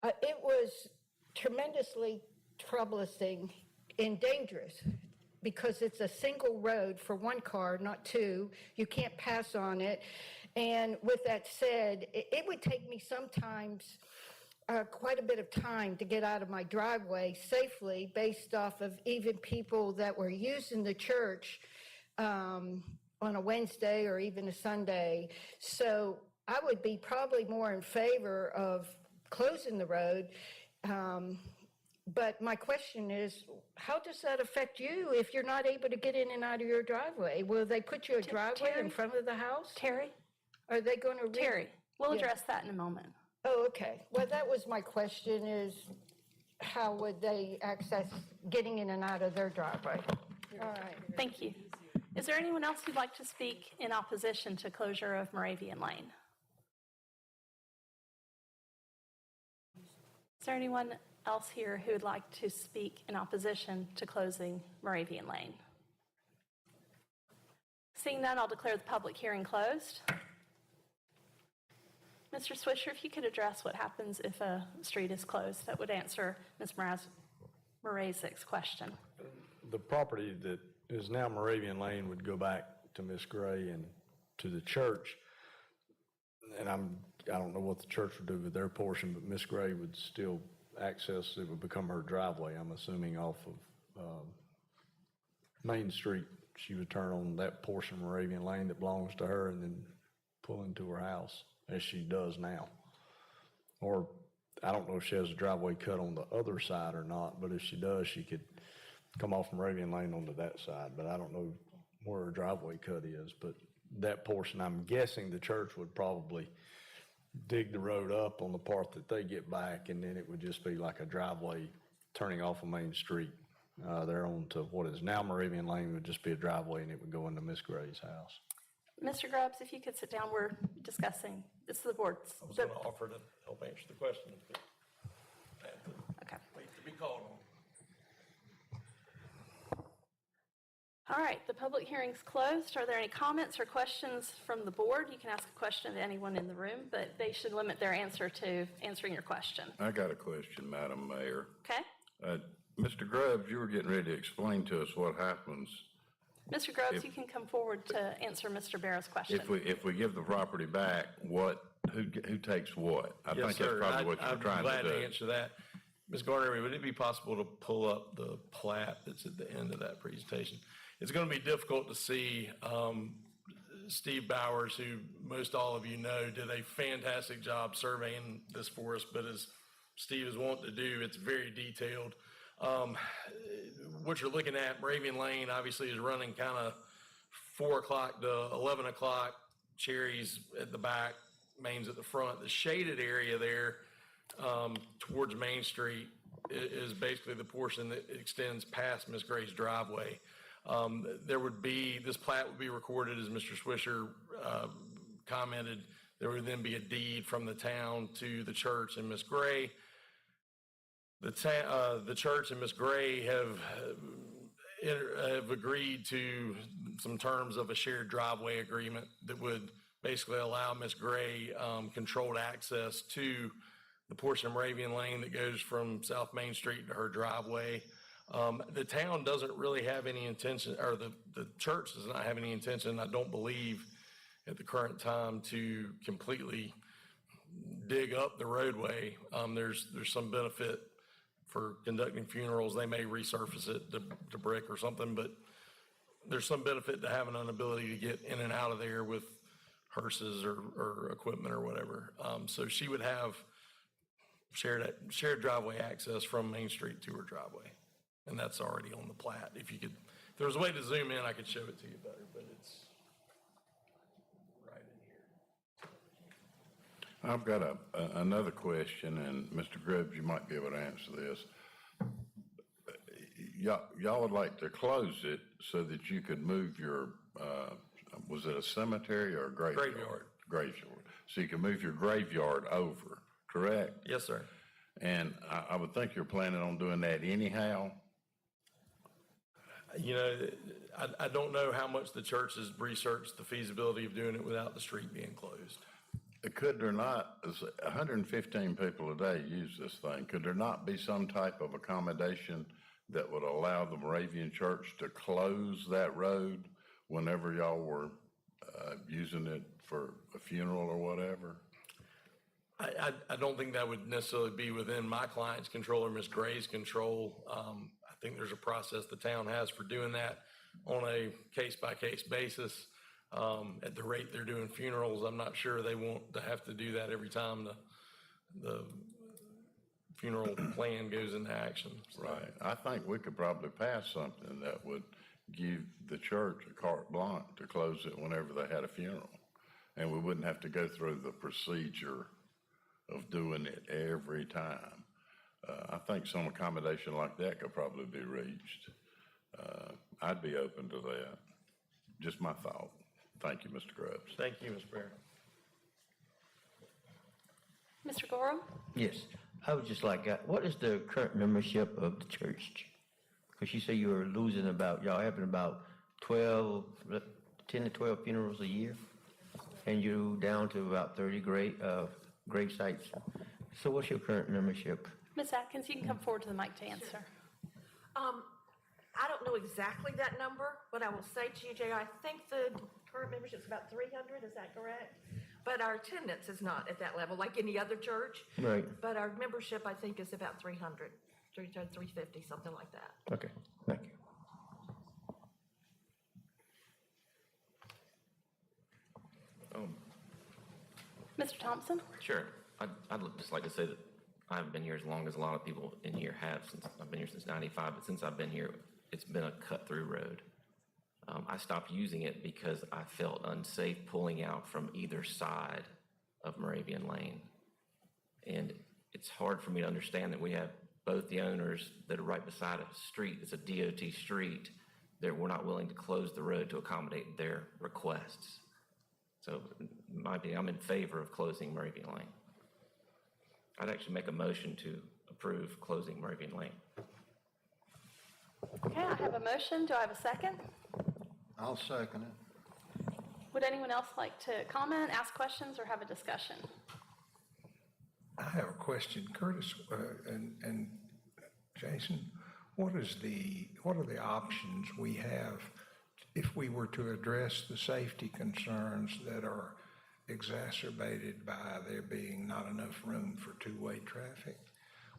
it was tremendously troublesome and dangerous because it's a single road for one car, not two. You can't pass on it. And with that said, it would take me sometimes quite a bit of time to get out of my driveway safely based off of even people that were using the church on a Wednesday or even a Sunday. So I would be probably more in favor of closing the road. But my question is, how does that affect you if you're not able to get in and out of your driveway? Will they put you a driveway in front of the house? Terry? Are they going to? Terry, we'll Yeah. address that in a moment. Oh, okay. Well, that was my question, is how would they access getting in and out of their driveway? All right. Thank you. Is there anyone else who'd like to speak in opposition to closure of Moravian Lane? Is there anyone else here who would like to speak in opposition to closing Moravian Lane? Seeing none, I'll declare the public hearing closed. Mr. Swisher, if you could address what happens if a street is closed, that would answer Ms. Mrazek's question. The property that is now Moravian Lane would go back to Miss Gray and to the church. And I don't know what the church would do with their portion, but Miss Gray would still access, it would become her driveway, I'm assuming, off of Main Street. She would turn on that portion of Moravian Lane that belongs to her and then pull into her house, as she does now. Or I don't know if she has a driveway cut on the other side or not, but if she does, she could come off Moravian Lane onto that side. But I don't know where her driveway cut is. But that portion, I'm guessing the church would probably dig the road up on the part that they get back, and then it would just be like a driveway turning off of Main Street. There onto what is now Moravian Lane would just be a driveway, and it would go into Miss Gray's house. Mr. Grubbs, if you could sit down, we're discussing, this is the board's. I was going to offer to help answer the question. But I have to Okay. wait to be called All right, the public hearing's closed. Are there any comments or questions from the board? You can ask a question to anyone in the room, but they should limit their answer to answering your question. I got a question, Madam Mayor. Okay? Mr. Grubbs, you were getting ready to explain to us what happens Mr. Groves, you can come forward to answer Mr. Barrow's question. if we give the property back. Who takes what? I Yes, think that's sir. probably what you're I'd be trying glad to to do. answer that. Ms. Garner, would it be possible to pull up the plat that's at the end of that presentation? It's going to be difficult to see. Steve Bowers, who most all of you know, did a fantastic job surveying this for us, but as Steve is wanting to do, it's very detailed. What you're looking at, Moravian Lane obviously is running kind of 4 o'clock to 11 o'clock, Cherry's at the back, Main's at the front. The shaded area there towards Main Street is basically the portion that extends past Miss Gray's driveway. This plat would be recorded, as Mr. Swisher commented. There would then be a deed from the town to the church and Miss Gray. The church and Miss Gray have agreed to some terms of a shared driveway agreement that would basically allow Miss Gray controlled access to the portion of Moravian Lane that goes from South Main Street to her driveway. The town doesn't really have any intention, or the church does not have any intention, I don't believe, at the current time, to completely dig up the roadway. There's some benefit for conducting funerals. They may resurface it to brick or something, but there's some benefit to having an ability to get in and out of there with hearses or equipment or whatever. So she would have shared driveway access from Main Street to her driveway. And that's already on the plat. If there was a way to zoom in, I could show it to you better, but it's right in here. I've got another question, and Mr. Grubbs, you might be able to answer this. Y'all would like to close it so that you could move your, was it a cemetery or a graveyard? Graveyard. Graveyard. So you can move your graveyard over, correct? Yes, sir. And I would think you're planning on doing that anyhow? You know, I don't know how much the church has researched the feasibility of doing it without the street being closed. Could there not, 115 people a day use this thing, could there not be some type of accommodation that would allow the Moravian Church to close that road whenever y'all were using it for a funeral or whatever? I don't think that would necessarily be within my client's control or Ms. Gray's control. I think there's a process the town has for doing that on a case-by-case basis. At the rate they're doing funerals, I'm not sure they want to have to do that every time the funeral plan goes into action. So. Right. I think we could probably pass something that would give the church a carte blanche to close it whenever they had a funeral. And we wouldn't have to go through the procedure of doing it every time. I think some accommodation like that could probably be reached. I'd be open to that. Just my thought. Thank you, Mr. Grubbs. Thank you, Mr. Mayor. Mr. Gorham? Yes, I would just like, what is the current membership of the church? Because you say you were losing y'all having about 10 to 12 funerals a year, and you're down to about 30 grave sites. So what's your current membership? Ms. Atkins, you can come forward to the mic to answer. I don't know exactly that number, but I will say to you, Jay, I think the current membership is about 300, is that correct? But our attendance is not at that level, like any other church. Right. But our membership, I think, is about 300, 350, something like that. Okay, thank you. Mr. Thompson? Sure. I'd just like to say that I haven't been here as long as a lot of people in here have. Since I've been here since '95, but since I've been here, it's been a cut-through road. I stopped using it because I felt unsafe pulling out from either side of Moravian Lane. And it's hard for me to understand that we have both the owners that are right beside a street, it's a DOT street, that we're not willing to close the road to accommodate their requests. So in my opinion, I'm in favor of closing Moravian Lane. I'd actually make a motion to approve closing Moravian Lane. Okay, I have a motion. Do I have a second? I'll second it. Would anyone else like to comment, ask questions, or have a discussion? I have a question, Curtis, and Jason. What are the options we have if we were to address the safety concerns that are exacerbated by there being not enough room for two-way traffic?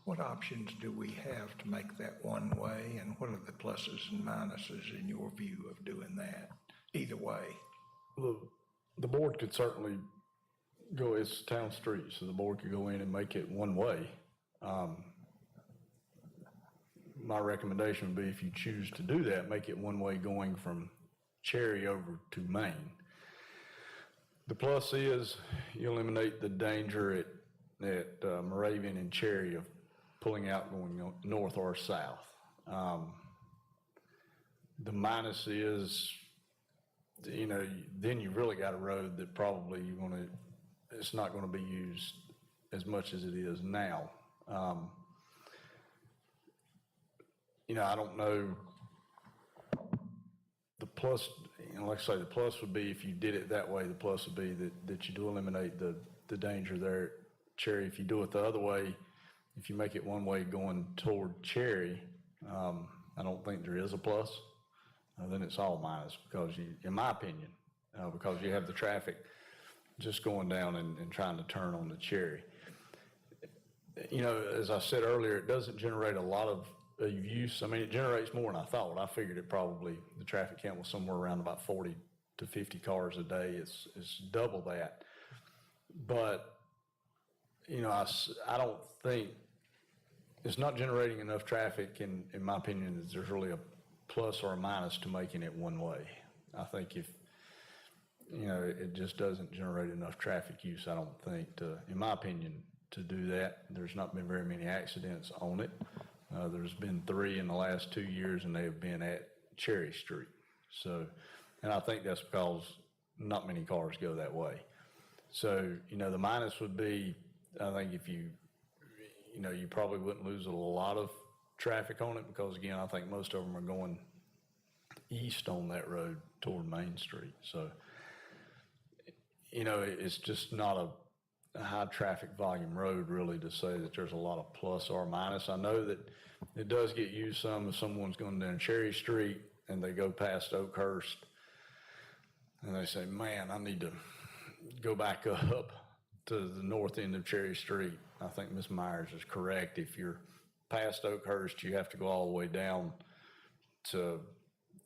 What options do we have to make that one way, and what are the pluses and minuses in your view of doing that, either way? The board could certainly go, it's town street, so the board could go in and make it one way. My recommendation would be if you choose to do that, make it one way going from Cherry over to Main. The plus is you eliminate the danger at Moravian and Cherry of pulling out going north or south. The minus is, then you really got a road that probably it's not going to be used as much as it is now. I don't know. The plus, like I say, the plus would be if you did it that way, the plus would be that you do eliminate the danger there at Cherry. If you do it the other way, if you make it one way going toward Cherry, I don't think there is a plus. Then it's all minus because in my opinion, because you have the traffic just going down and trying to turn on the Cherry. As I said earlier, it doesn't generate a lot of use. I mean, it generates more than I thought. I figured the traffic count was somewhere around about 40 to 50 cars a day. It's double that. But, I don't think, it's not generating enough traffic, in my opinion, that there's really a plus or a minus to making it one way. I think if, it just doesn't generate enough traffic use, I don't think, in my opinion, to do that. There's not been very many accidents on it. There's been 3 in the last 2 years, and they have been at Cherry Street. So, and I think that's because not many cars go that way. So, the minus would be, I think if you probably wouldn't lose a lot of traffic on it because, again, I think most of them are going east on that road toward Main Street. So, it's just not a high traffic volume road really to say that there's a lot of plus or minus. I know that it does get used some if someone's going down Cherry Street and they go past Oakhurst and they say, man, I need to go back up to the north end of Cherry Street. I think Ms. Myers is correct. If you're past Oakhurst, you have to go all the way down to,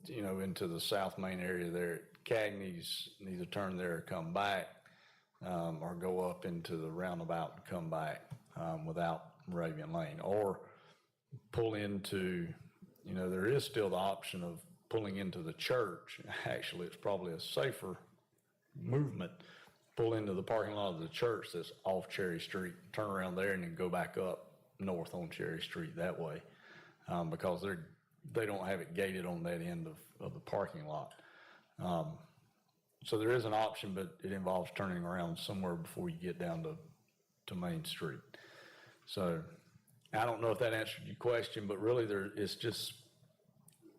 into the South Main area there at Cagney's, and either turn there or come back. Or go up into the roundabout and come back without Moravian Lane, or pull into, there is still the option of pulling into the church. Actually, it's probably a safer movement. Pull into the parking lot of the church that's off Cherry Street, turn around there, and then go back up north on Cherry Street that way, because they don't have it gated on that end of the parking lot. So there is an option, but it involves turning around somewhere before you get down to Main Street. So I don't know if that answered your question, but really it's just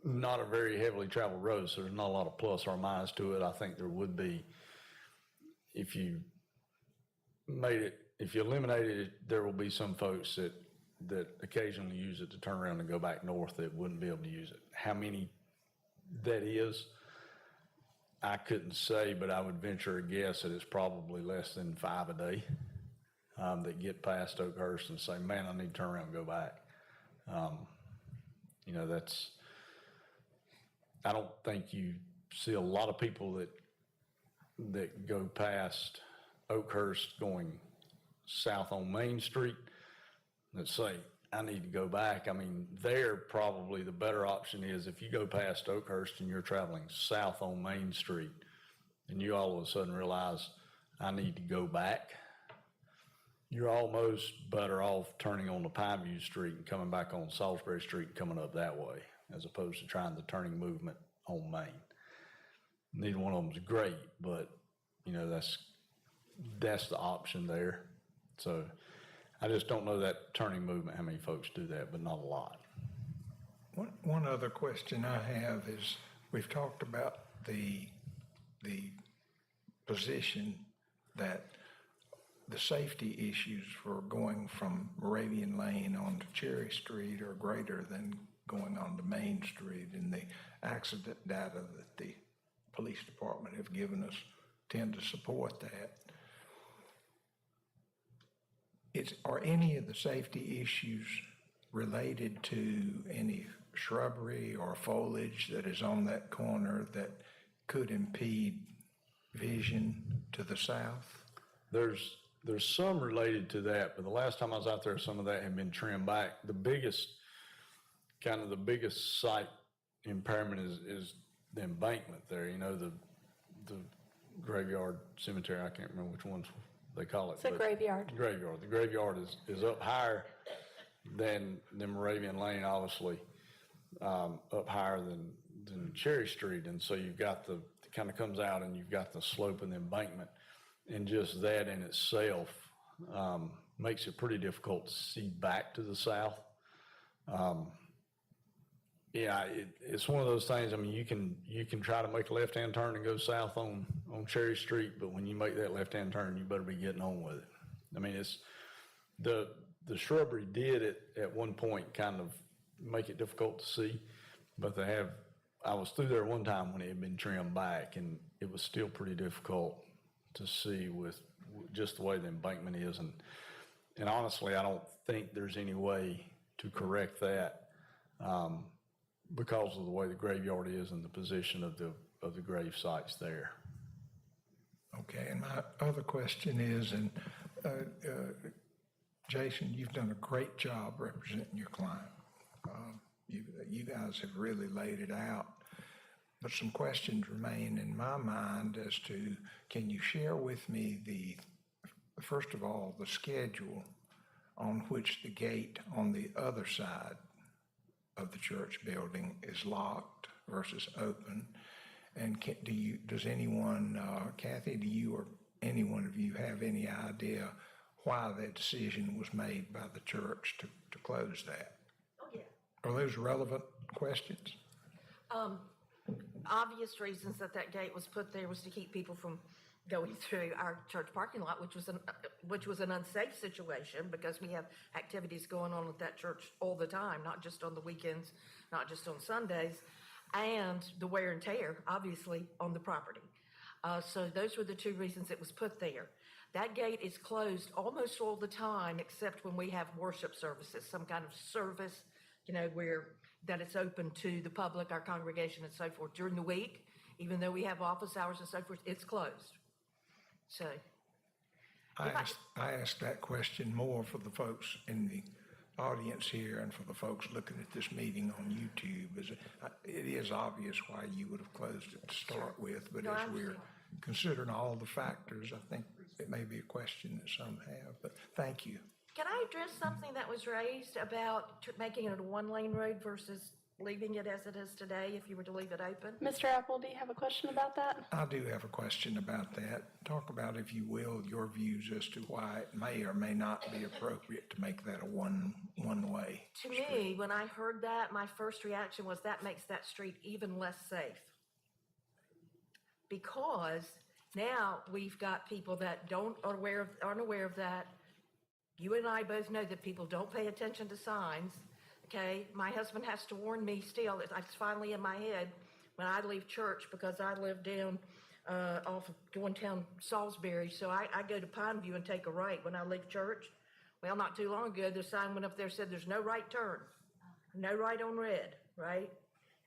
not a very heavily traveled road, so there's not a lot of plus or minus to it. I think there would be if you eliminated it, there will be some folks that occasionally use it to turn around and go back north that wouldn't be able to use it. How many that is, I couldn't say, but I would venture a guess that it's probably less than 5 a day that get past Oakhurst and say, man, I need to turn around and go back. I don't think you see a lot of people that go past Oakhurst going south on Main Street that say, I need to go back. I mean, there probably the better option is if you go past Oakhurst and you're traveling south on Main Street and you all of a sudden realize I need to go back, you're almost better off turning on the Pineview Street and coming back on Salisbury Street and coming up that way, as opposed to trying the turning movement on Main. Neither one of them is great, but that's the option there. So I just don't know that turning movement, how many folks do that, but not a lot. One other question I have is, we've talked about the position that the safety issues for going from Moravian Lane onto Cherry Street are greater than going onto Main Street, and the accident data that the police department have given us tend to support that. Are any of the safety issues related to any shrubbery or foliage that is on that corner that could impede vision to the south? There's some related to that, but the last time I was out there, some of that had been trimmed back. The biggest site impairment is the embankment there, the graveyard cemetery, I can't remember which ones they call it. It's a but graveyard. Graveyard. The graveyard is up higher than Moravian Lane, obviously, up higher than Cherry Street. And so you've got it kind of comes out and you've got the slope and the embankment. And just that in itself makes it pretty difficult to see back to the south. It's one of those things. I mean, you can try to make a left-hand turn and go south on Cherry Street, but when you make that left-hand turn, you better be getting on with it. I mean, it's the shrubbery did at one point kind of make it difficult to see, but I was through there one time when it had been trimmed back, and it was still pretty difficult to see with just the way the embankment is. And honestly, I don't think there's any way to correct that because of the way the graveyard is and the position of the grave sites there. Okay, and my other question is, and Jason, you've done a great job representing your client. You guys have really laid it out. But some questions remain in my mind as to, can you share with me first of all, the schedule on which the gate on the other side of the church building is locked versus open? And does anyone, Kathy, do you or any one of you have any idea why that decision was made by the church to close that? Oh, yeah. Are those relevant questions? Obvious reasons that gate was put there was to keep people from going through our church parking lot, which was an unsafe situation because we have activities going on at that church all the time, not just on the weekends, not just on Sundays, and the wear and tear, obviously, on the property. So those were the two reasons it was put there. That gate is closed almost all the time, except when we have worship services, some kind of service, where that it's open to the public, our congregation and so forth. During the week, even though we have office hours and so forth, it's closed. So. I asked that question more for the folks in the audience here and for the folks looking at this meeting on YouTube. It is obvious why you would have closed it to start with, but as we're considering all the factors, I think it may be a question that some have, but thank you. Can I address something that was raised about making it a one-lane road versus leaving it as it is today if you were to leave it open? Mr. Apple, do you have a question about that? I do have a question about that. Talk about, if you will, your views as to why it may or may not be appropriate to make that a one-way. To me, when I heard that, my first reaction was that makes that street even less safe. Because now we've got people that aren't aware of that. You and I both know that people don't pay attention to signs. Okay, my husband has to warn me still. It's finally in my head when I leave church because I live down off of going down Salisbury. So I go to Pineview and take a right when I leave church. Well, not too long ago, the sign went up there, said there's no right turn, no right on red, right?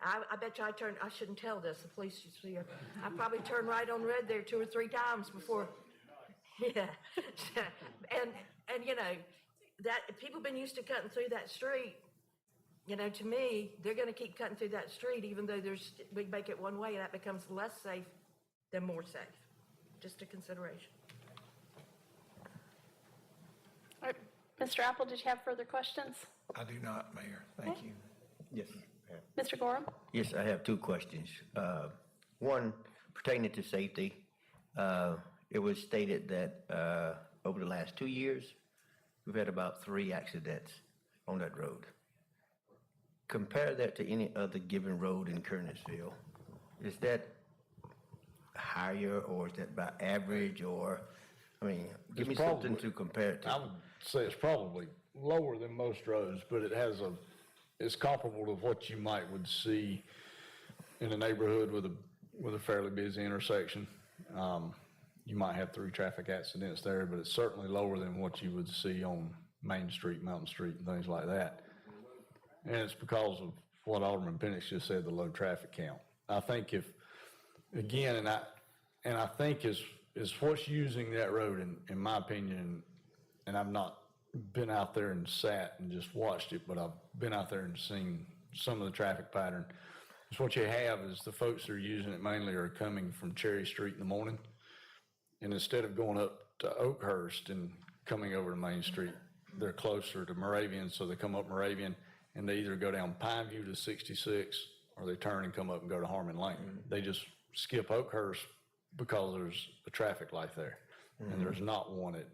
I bet you I shouldn't tell this, the police should see her. I probably turned right on red there 2 or 3 times before, yeah. and that people been used to cutting through that street. To me, they're going to keep cutting through that street, even though we make it one way, that becomes less safe than more safe. Just a consideration. All right. Mr. Apple, did you have further questions? I do not, Mayor. Thank you. Yes. Mr. Gorham? Yes, I have 2 questions. One, pertaining to safety. It was stated that over the last 2 years, we've had about 3 accidents on that road. Compare that to any other given road in Kernersville. Is that higher, or is that about average, or, I mean, give It's me something probably- to compare it I to. would say it's probably lower than most roads, but it's comparable to what you would see in a neighborhood with a fairly busy intersection. You might have 3 traffic accidents there, but it's certainly lower than what you would see on Main Street, Mountain Street, and things like that. And it's because of what Alderman Penix just said, the low traffic count. I think and I think is what's using that road, in my opinion, and I've not been out there and sat and just watched it, but I've been out there and seen some of the traffic pattern. Is what you have is the folks that are using it mainly are coming from Cherry Street in the morning. And instead of going up to Oakhurst and coming over to Main Street, they're closer to Moravian, so they come up Moravian and they either go down Pineview to 66 or they turn and come up and go to Harmon Lane. They just skip Oakhurst because there's a traffic light there. And there's not one at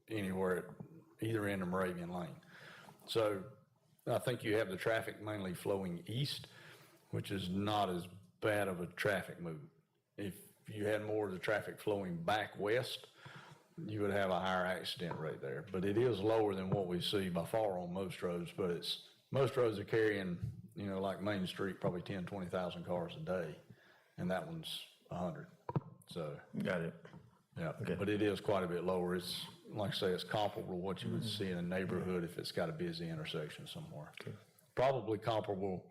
anywhere at either end of Moravian Lane. So I think you have the traffic mainly flowing east, which is not as bad of a traffic movement. If you had more of the traffic flowing back west, you would have a higher accident rate there. But it is lower than what we see by far on most roads, but most roads are carrying, like Main Street, probably 10, 20,000 cars a day, and that one's 100. So. Got it. Yeah, Okay. but it is quite a bit lower. It's, like I say, it's comparable to what you would see in a neighborhood if it's got a busy intersection somewhere. Okay. Probably comparable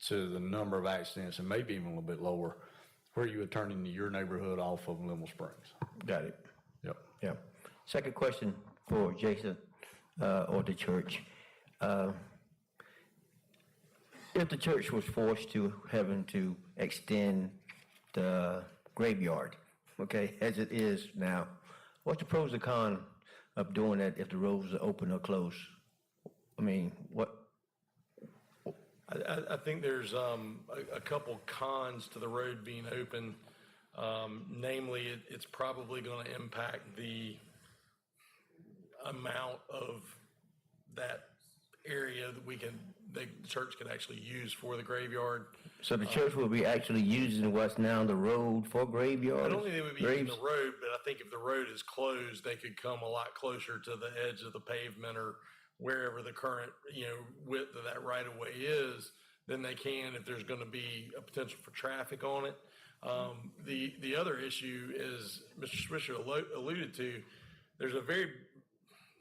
to the number of accidents, and maybe even a little bit lower, where you would turn into your neighborhood off of Limel Springs. Got it. Yep. Yeah. Second question for Jason, or the church. If the church was forced to having to extend the graveyard, okay, as it is now, what's the pros and cons of doing that if the roads are open or closed? I mean, what? I think there's a couple cons to the road being open. Namely, it's probably going to impact the amount of that area that the church could actually use for the graveyard. So the church will be actually using what's now the road for graveyard? I don't think they would be using the road, but I think if the road is closed, they could come a lot closer to the edge of the pavement or wherever the current, width of that right of way is, than they can if there's going to be a potential for traffic on it. The other issue is, Mr. Swisher alluded to, there's a very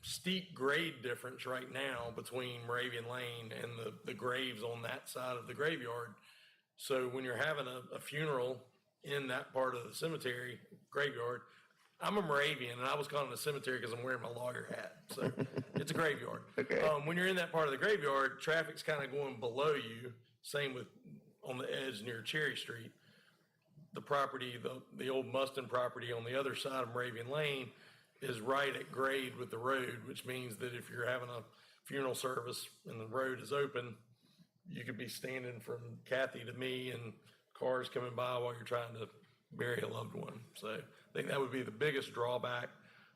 steep grade difference right now between Moravian Lane and the graves on that side of the graveyard. So when you're having a funeral in that part of the cemetery graveyard, I'm a Moravian, and I was calling it a cemetery because I'm wearing my lawyer hat. So it's a graveyard. Okay. When you're in that part of the graveyard, traffic's kind of going below you. Same with on the edge near Cherry Street. The property, the old Mustin property on the other side of Moravian Lane is right at grade with the road, which means that if you're having a funeral service and the road is open, you could be standing from Kathy to me and cars coming by while you're trying to bury a loved one. So I think that would be the biggest drawback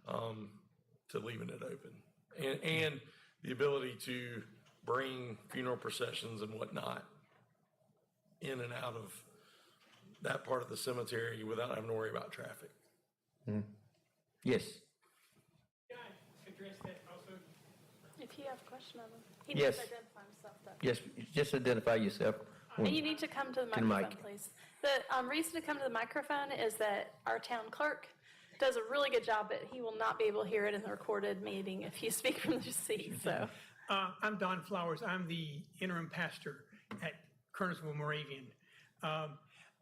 to leaving it open. And the ability to bring funeral processions and whatnot in and out of that part of the cemetery without having to worry about traffic. Yes. Can I address that also? If you have a question of him, he Yes. needs to identify himself though. Yes, just identify yourself. And you need to come to the To the microphone, mic. please. The reason to come to the microphone is that our town clerk does a really good job, but he will not be able to hear it in the recorded meeting if you speak from the seat, so. I'm Don Flowers. I'm the interim pastor at Kernersville Moravian.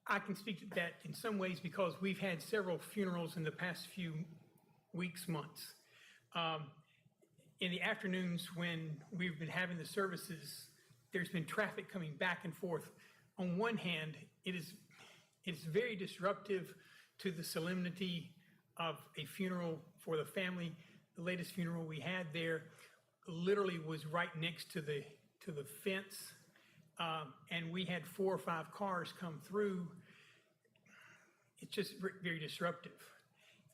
I can speak to that in some ways because we've had several funerals in the past few weeks, months. In the afternoons when we've been having the services, there's been traffic coming back and forth. On one hand, it's very disruptive to the solemnity of a funeral for the family. The latest funeral we had there literally was right next to the fence, and we had 4 or 5 cars come through. It's just very disruptive.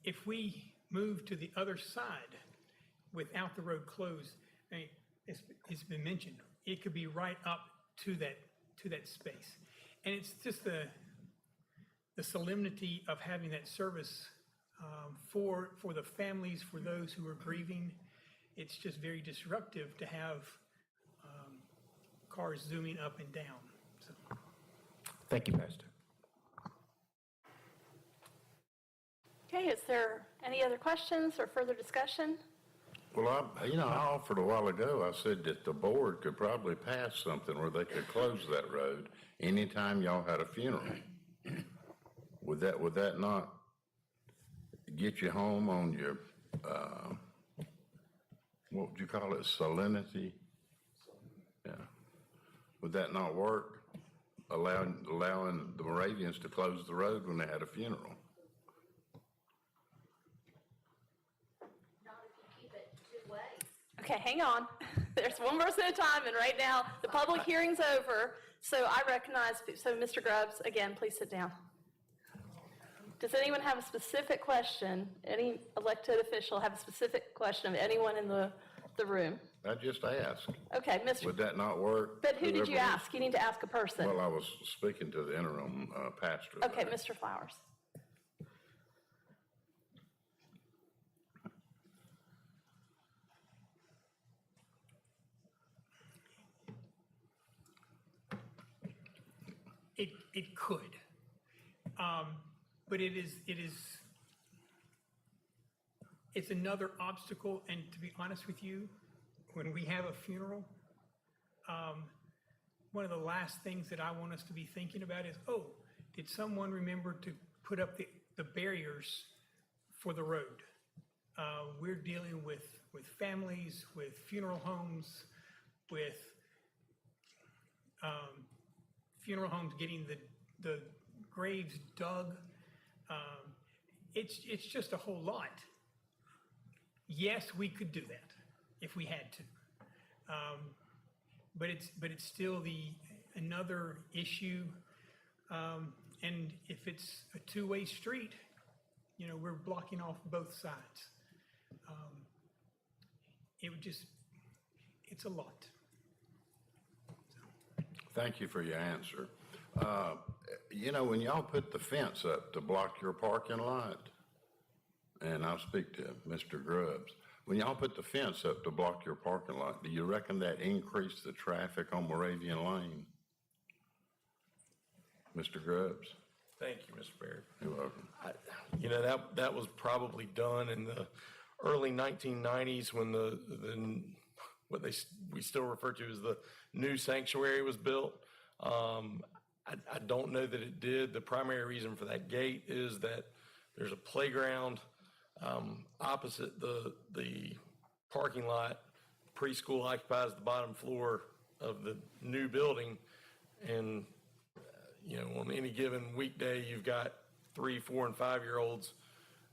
If we move to the other side without the road closed, I mean, it's been mentioned, it could be right up to that space, and it's just the the solemnity of having that service for the families, for those who are grieving. It's just very disruptive to have cars zooming up and down. So. Thank you, Pastor. Okay, is there any other questions or further discussion? Well, I offered a while ago, I said that the board could probably pass something where they could close that road anytime y'all had a funeral. Would that not get you home on your, what would you call it, solemnity? Yeah. Would that not work? Allowing the Moravians to close the road when they had a funeral? Okay, hang on. There's one person at a time, and right now, the public hearing's over, so I recognize, so Mr. Grubbs, again, please sit down. Does anyone have a specific question? Any elected official have a specific question of anyone in the room? I just asked. Okay, Mr. Would that not work? But who did you Whoever was- ask? You need to ask a person. Well, I was speaking to the interim pastor. Okay, there. Mr. Flowers. It could, but it's another obstacle. And to be honest with you, when we have a funeral, one of the last things that I want us to be thinking about is, oh, did someone remember to put up the barriers for the road? We're dealing with families, with funeral homes, with funeral homes getting the graves dug. It's just a whole lot. Yes, we could do that if we had to. But it's still another issue. And if it's a two-way street, we're blocking off both sides. It's a lot. Thank you for your answer. When y'all put the fence up to block your parking lot, and I'll speak to Mr. Grubbs, when y'all put the fence up to block your parking lot, do you reckon that increased the traffic on Moravian Lane? Mr. Grubbs? Thank you, Mr. Baird. You're welcome. That was probably done in the early 1990s when we still refer to as the new sanctuary was built. I don't know that it did. The primary reason for that gate is that there's a playground opposite the parking lot. Preschool occupies the bottom floor of the new building, and on any given weekday, you've got 3, 4, and 5-year-olds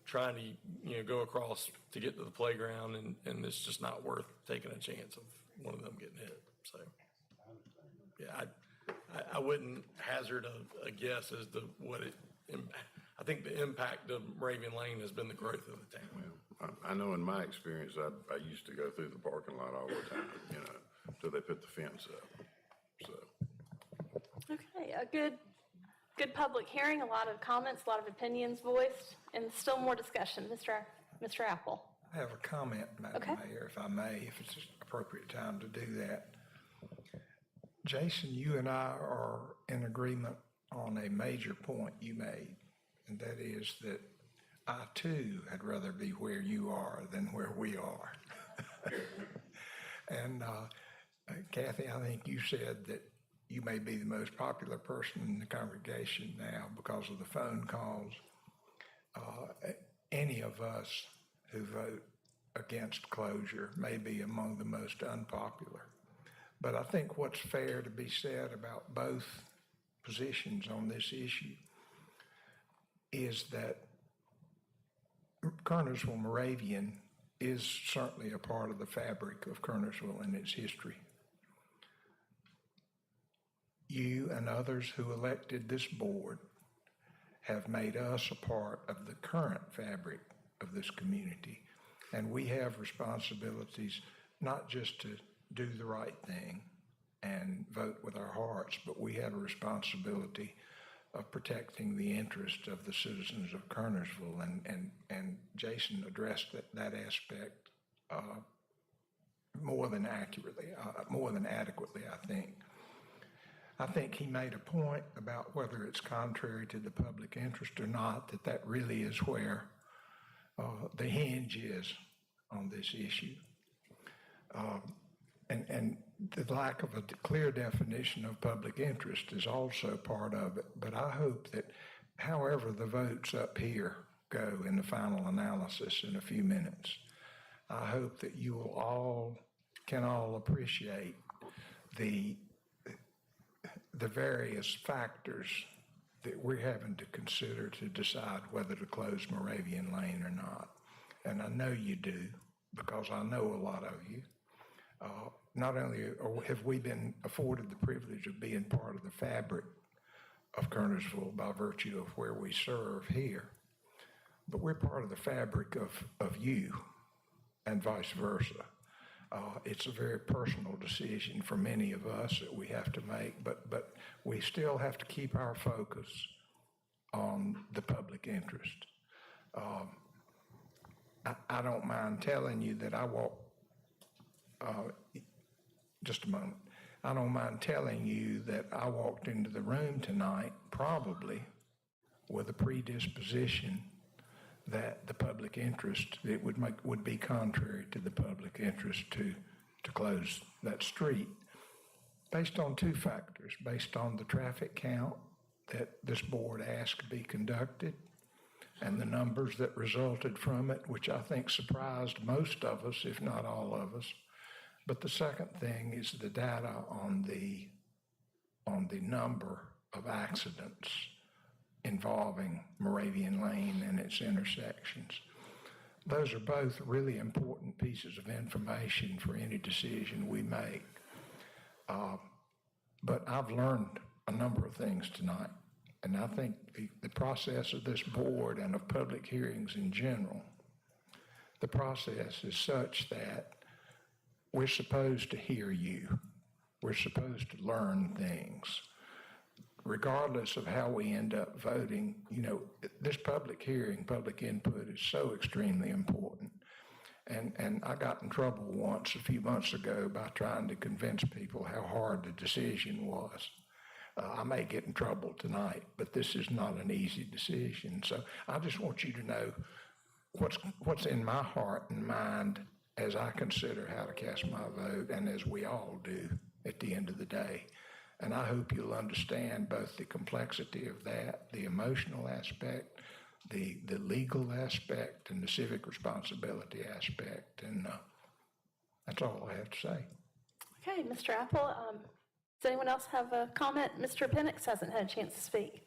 trying to go across to get to the playground, and it's just not worth taking a chance of one of them getting hit. So, yeah, I wouldn't hazard a guess as to what I think the impact of Moravian Lane has been the growth of the town. Well, I know in my experience, I used to go through the parking lot all the time, till they put the fence up. So. Okay, a good public hearing, a lot of comments, a lot of opinions voiced, and still more discussion. Mr. Apple. I have a comment, Madam Okay. Mayor, if I may, if it's an appropriate time to do that. Jason, you and I are in agreement on a major point you made, and that is that I too had rather be where you are than where we are. And Kathy, I think you said that you may be the most popular person in the congregation now because of the phone calls. Any of us who vote against closure may be among the most unpopular. But I think what's fair to be said about both positions on this issue is that Kernersville Moravian is certainly a part of the fabric of Kernersville and its history. You and others who elected this board have made us a part of the current fabric of this community. And we have responsibilities not just to do the right thing and vote with our hearts, but we have a responsibility of protecting the interest of the citizens of Kernersville, and Jason addressed that aspect more than accurately, more than adequately, I think. I think he made a point about whether it's contrary to the public interest or not, that really is where the hinge is on this issue. And the lack of a clear definition of public interest is also part of it. But I hope that however the votes up here go in the final analysis in a few minutes, I hope that you will can all appreciate the various factors that we're having to consider to decide whether to close Moravian Lane or not. And I know you do, because I know a lot of you. Not only have we been afforded the privilege of being part of the fabric of Kernersville by virtue of where we serve here, but we're part of the fabric of you and vice versa. It's a very personal decision for many of us that we have to make, but we still have to keep our focus on the public interest. I don't mind telling you that I walk, just a moment. I don't mind telling you that I walked into the room tonight probably with a predisposition that the public interest, it would be contrary to the public interest to close that street, based on two factors: based on the traffic count that this board asked be conducted and the numbers that resulted from it, which I think surprised most of us, if not all of us. But the second thing is the data on the number of accidents involving Moravian Lane and its intersections. Those are both really important pieces of information for any decision we make. But I've learned a number of things tonight, and I think the process of this board and of public hearings in general, the process is such that we're supposed to hear you. We're supposed to learn things. Regardless of how we end up voting, this public hearing, public input is so extremely important. And I got in trouble once a few months ago by trying to convince people how hard the decision was. I may get in trouble tonight, but this is not an easy decision. So I just want you to know what's in my heart and mind as I consider how to cast my vote, and as we all do at the end of the day. And I hope you'll understand both the complexity of that, the emotional aspect, the legal aspect, and the civic responsibility aspect. And that's all I have to say. Okay, Mr. Apple, does anyone else have a comment? Mr. Penix hasn't had a chance to speak.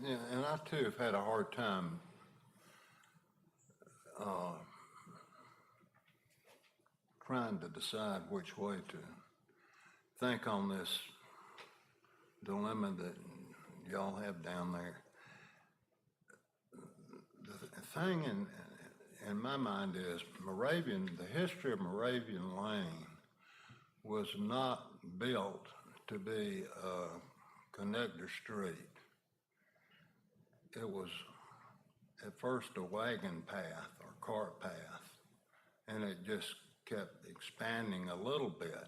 Yeah, and I too have had a hard time trying to decide which way to think on this dilemma that y'all have down there. The thing in my mind is the history of Moravian Lane was not built to be a connector street. It was at first a wagon path or cart path, and it just kept expanding a little bit.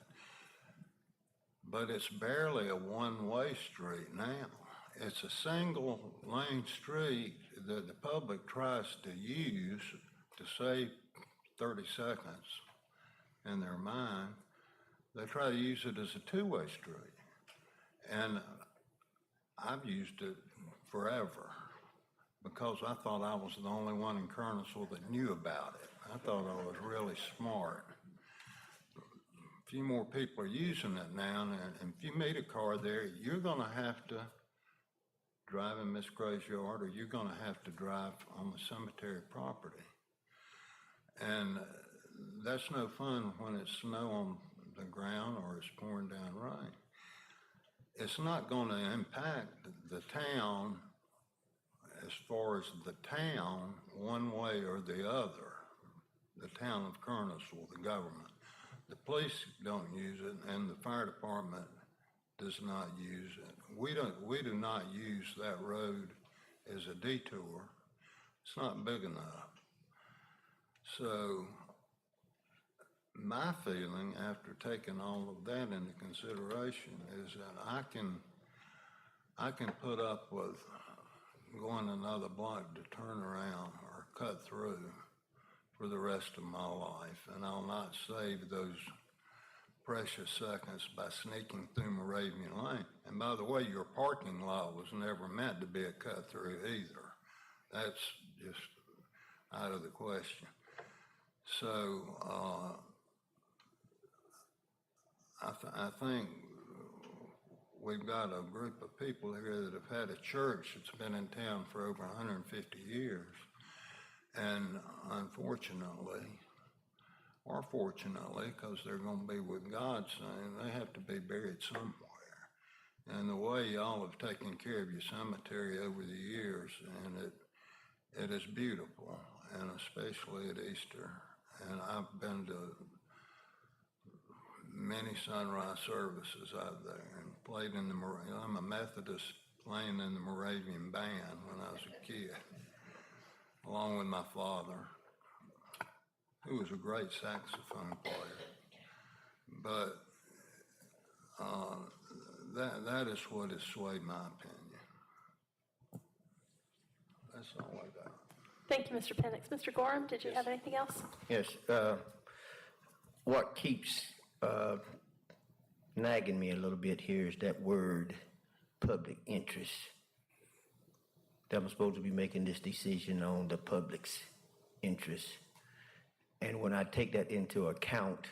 But it's barely a one-way street now. It's a single lane street that the public tries to use to save 30 seconds in their mind. They try to use it as a two-way street. And I've used it forever because I thought I was the only one in Kernersville that knew about it. I thought I was really smart. A few more people are using it now, and if you meet a car there, you're gonna have to drive in Miss Gray's yard, or you're gonna have to drive on the cemetery property. And that's no fun when it's snow on the ground or it's pouring down rain. It's not gonna impact the town as far as the town, one way or the other, the town of Kernersville, the government. The police don't use it, and the fire department does not use it. We do not use that road as a detour. It's not big enough. So my feeling after taking all of that into consideration is that I can put up with going another block to turn around or cut through for the rest of my life, and I'll not save those precious seconds by sneaking through Moravian Lane. And by the way, your parking lot was never meant to be a cut through either. That's just out of the question. So I think we've got a group of people here that have had a church that's been in town for over 150 years. And unfortunately, or fortunately, because they're going to be with God soon, they have to be buried somewhere. And the way y'all have taken care of your cemetery over the years, and it is beautiful, and especially at Easter. And I've been to many sunrise services out there and played in I'm a Methodist playing in the Moravian band when I was a kid, along with my father, who was a great saxophone player. But that is what has swayed my opinion. That's all I got. Thank you, Mr. Penix. Mr. Gorham, did you have anything else? Yes. What keeps nagging me a little bit here is that word, public interest. That I'm supposed to be making this decision on the public's interest. And when I take that into account,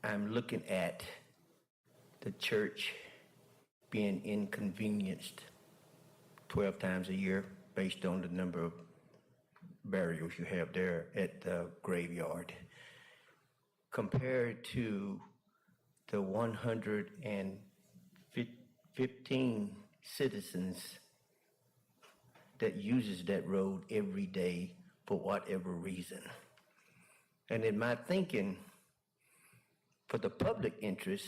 I'm looking at the church being inconvenienced 12 times a year based on the number of burials you have there at the graveyard, compared to the 115 citizens that uses that road every day for whatever reason. And in my thinking, for the public interest,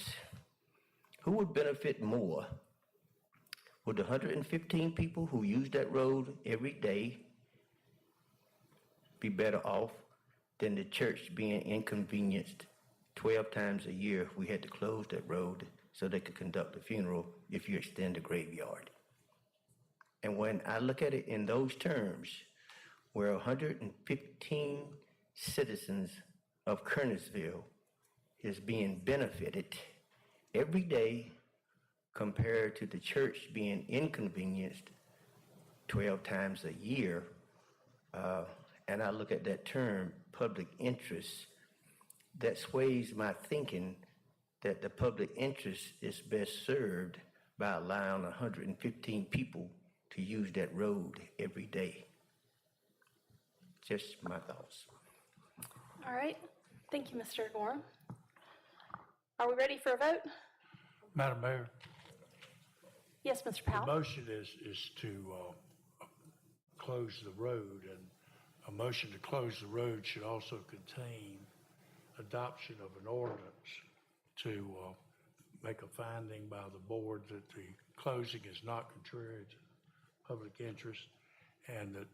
who would benefit more? Would the 115 people who use that road every day be better off than the church being inconvenienced 12 times a year if we had to close that road so they could conduct the funeral if you extend the graveyard? And when I look at it in those terms, where 115 citizens of Kernersville is being benefited every day compared to the church being inconvenienced 12 times a year, and I look at that term, public interest, that sways my thinking that the public interest is best served by allowing 115 people to use that road every day. Just my thoughts. All right. Thank you, Mr. Gorham. Are we ready for a vote? Madam Mayor, Yes, Mr. the Powell. motion is to close the road, and a motion to close the road should also contain adoption of an ordinance to make a finding by the board that the closing is not contrary to public interest, and that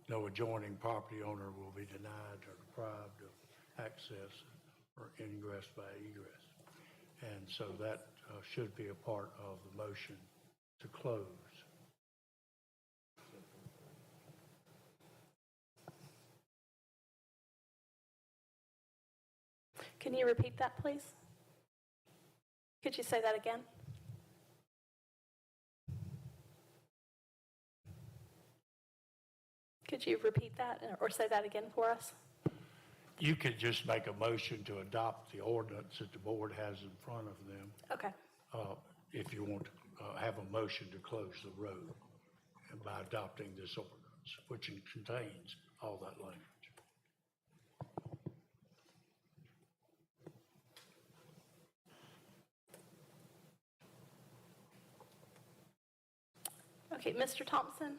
no adjoining property owner will be denied or deprived of access or ingress by egress. And so that should be a part of the motion to close. Can you repeat that, please? Could you say that again? Could you repeat that or say that again for us? You could just make a motion to adopt the ordinance that the board has in front of them. Okay. If you want to have a motion to close the road and by adopting this ordinance, which contains all that language. Okay, Mr. Thompson,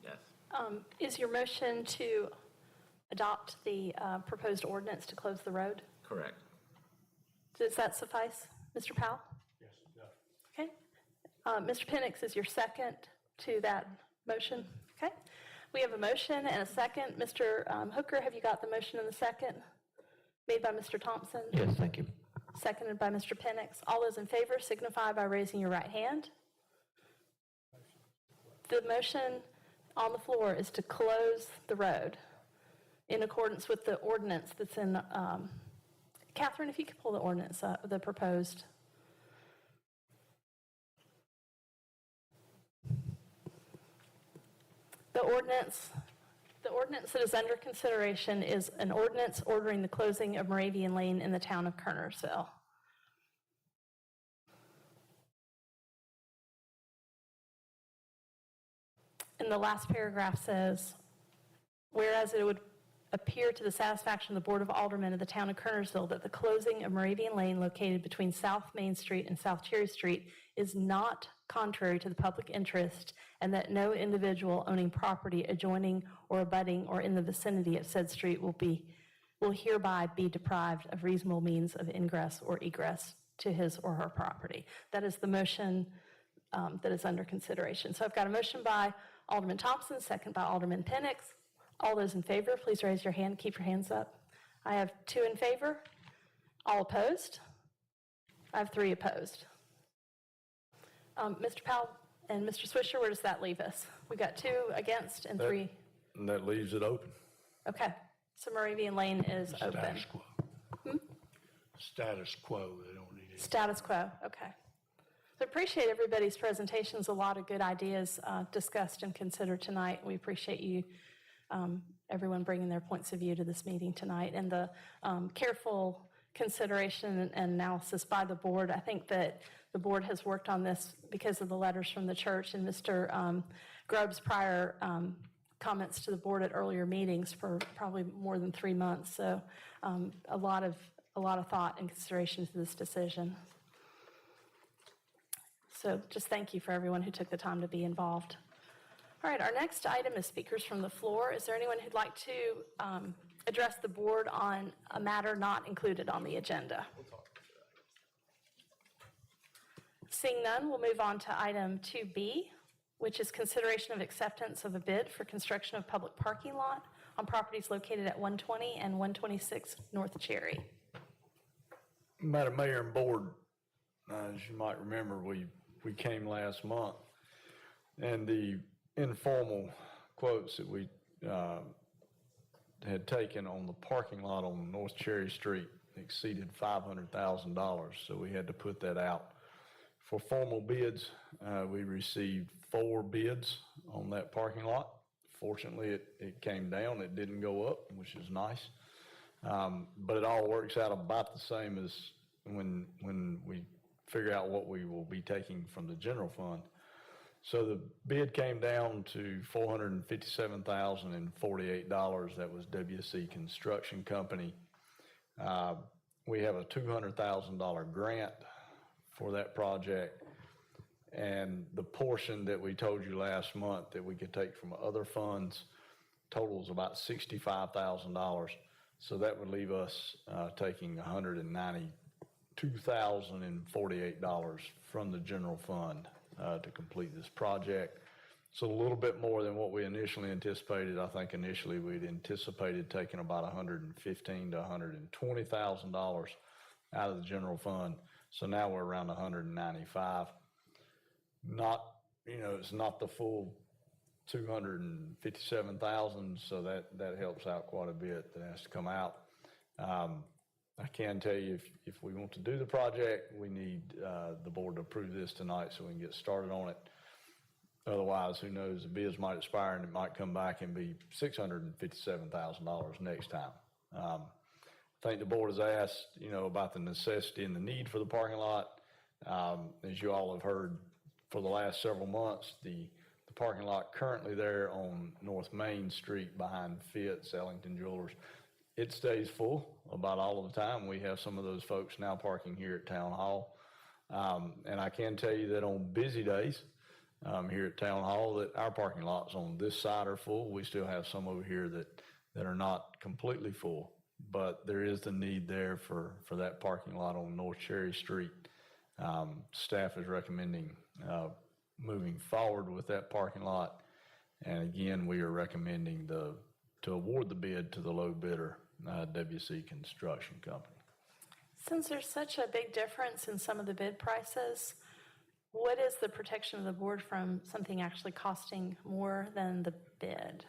Yes. is your motion to adopt the proposed ordinance to close the road? Correct. Does that suffice, Mr. Powell? Yes. Mr. Penix is your second to that motion. Okay. We have a motion and a second. Mr. Hooker, have you got the motion and the second? Made by Mr. Thompson? Yes, thank you. Seconded by Mr. Penix. All those in favor signify by raising your right hand. The motion on the floor is to close the road in accordance with the ordinance that's in, Catherine, if you could pull the ordinance up, the proposed. The ordinance that is under consideration is an ordinance ordering the closing of Moravian Lane in the town of Kernersville. And the last paragraph says, whereas it would appear to the satisfaction of the Board of Aldermen of the town of Kernersville that the closing of Moravian Lane located between South Main Street and South Cherry Street is not contrary to the public interest, and that no individual owning property adjoining or abutting or in the vicinity of said street will hereby be deprived of reasonable means of ingress or egress to his or her property. That is the motion that is under consideration. So I've got a motion by Alderman Thompson, second by Alderman Penix. All those in favor, please raise your hand. Keep your hands up. I have 2 in favor. All opposed? I have 3 opposed. Mr. Powell and Mr. Swisher, where does that leave us? We got 2 against and 3. And that leaves it open. Okay, so Moravian Lane is open. Status quo. Status quo, they don't need it. Status quo, okay. So appreciate everybody's presentations. A lot of good ideas discussed and considered tonight. We appreciate you, everyone bringing their points of view to this meeting tonight, and the careful consideration and analysis by the board. I think that the board has worked on this because of the letters from the church and Mr. Grubb's prior comments to the board at earlier meetings for probably more than 3 months. So a lot of thought and consideration to this decision. So just thank you for everyone who took the time to be involved. All right, our next item is speakers from the floor. Is there anyone who'd like to address the board on a matter not included on the agenda? Seeing none, we'll move on to item 2B, which is consideration of acceptance of a bid for construction of public parking lot on properties located at 120 and 126 North Cherry. Madam Mayor and Board, as you might remember, we came last month, and the informal quotes that we had taken on the parking lot on North Cherry Street exceeded $500,000, so we had to put that out for formal bids. We received 4 bids on that parking lot. Fortunately, it came down. It didn't go up, which is nice. But it all works out about the same as when we figure out what we will be taking from the general fund. So the bid came down to $457,048. That was WC Construction Company. We have a $200,000 grant for that project, and the portion that we told you last month that we could take from other funds totals about $65,000. So that would leave us taking $192,048 from the general fund to complete this project. So a little bit more than what we initially anticipated. I think initially we'd anticipated taking about $115,000 to $120,000 out of the general fund. So now we're around $195,000. Not, it's not the full $257,000, so that helps out quite a bit. That has to come out. I can tell you if we want to do the project, we need the board to approve this tonight so we can get started on it. Otherwise, who knows, the bids might expire and it might come back and be $657,000 next time. I think the board has asked, about the necessity and the need for the parking lot. As you all have heard for the last several months, the parking lot currently there on North Main Street behind Fitz, Ellington Jewelers, it stays full about all of the time. We have some of those folks now parking here at Town Hall. And I can tell you that on busy days here at Town Hall, that our parking lots on this side are full. We still have some over here that are not completely full, but there is the need there for that parking lot on North Cherry Street. Staff is recommending moving forward with that parking lot. And again, we are recommending to award the bid to the low bidder, WC Construction Company. Since there's such a big difference in some of the bid prices, what is the protection of the board from something actually costing more than the bid?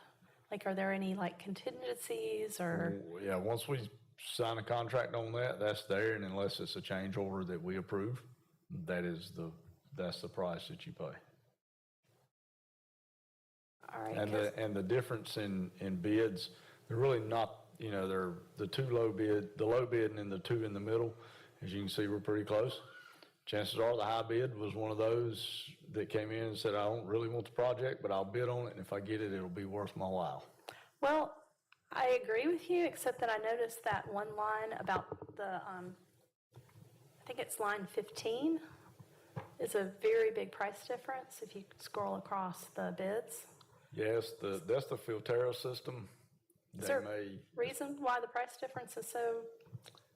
Like, are there any like contingencies or? Yeah, once we sign a contract on that, that's there, and unless it's a change order that we approve, that's the price that you pay. All right. And the difference in bids, they're really not, they're the low bid and then the two in the middle. As you can see, we're pretty close. Chances are the high bid was one of those that came in and said, I don't really want the project, but I'll bid on it, and if I get it, it'll be worth my while. Well, I agree with you, except that I noticed that one line about the, I think it's line 15, is a very big price difference if you scroll across the bids. Yes, that's the Filterra system. Is there a reason why the price difference is so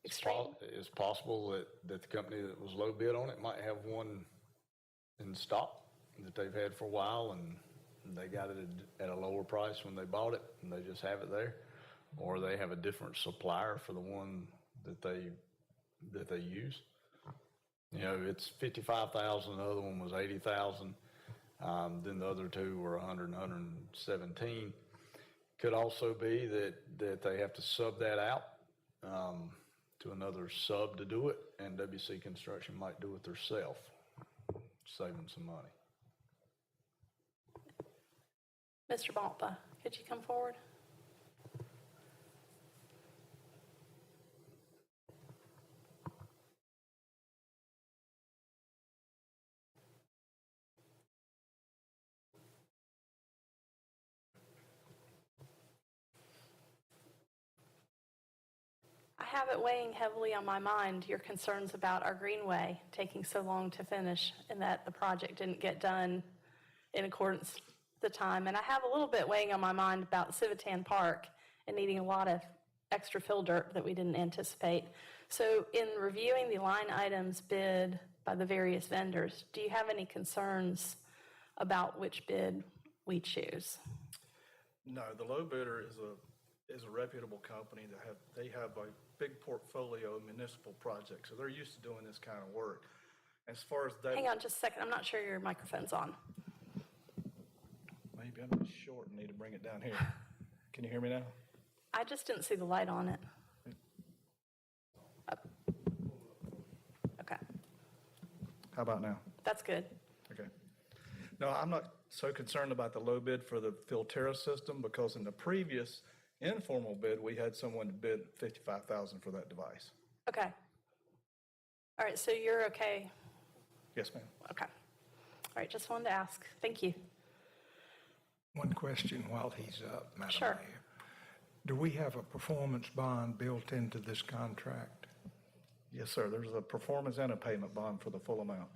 extreme? It's possible that the company that was low bid on it might have one in stock that they've had for a while, and they got it at a lower price when they bought it, and they just have it there. Or they have a different supplier for the one that they use. It's $55,000, the other one was $80,000. Then the other two were $100 and $117. Could also be that they have to sub that out to another sub to do it, and WC Construction might do it themselves, saving some money. Mr. Balpa, could you come forward? I have it weighing heavily on my mind, your concerns about our greenway taking so long to finish and that the project didn't get done in accordance with the time. And I have a little bit weighing on my mind about Civitan Park and needing a lot of extra fill dirt that we didn't anticipate. So in reviewing the line items bid by the various vendors, do you have any concerns about which bid we choose? No, the low bidder is a reputable company they have a big portfolio of municipal projects, so they're used to doing this kind of work. As far as that, Hang on just a second. I'm not sure your microphone's on. maybe I'm just short and need to bring it down here. Can you hear me now? I just didn't see the light on it. Okay, How about now? that's good. Okay. No, I'm not so concerned about the low bid for the Filterra system, because in the previous informal bid, we had someone bid $55,000 for that device. Okay. All right, so you're okay? Yes, ma'am. Okay. All right, just wanted to ask. Thank you. One question while he's up, Madam Sure. Mayor. Do we have a performance bond built into this contract? Yes, sir. There's a performance and a payment bond for the full amount.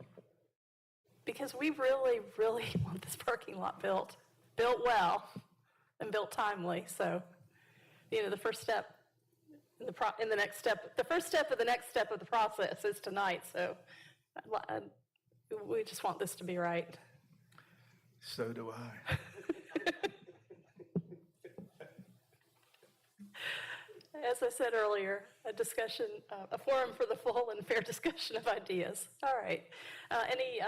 Because we really, really want this parking lot built well and built timely. So, the first step in the next step, the first step of the next step of the process is tonight. So we just want this to be right. So do I. As I said earlier, a discussion, a forum for the full and fair discussion of ideas. All right. Any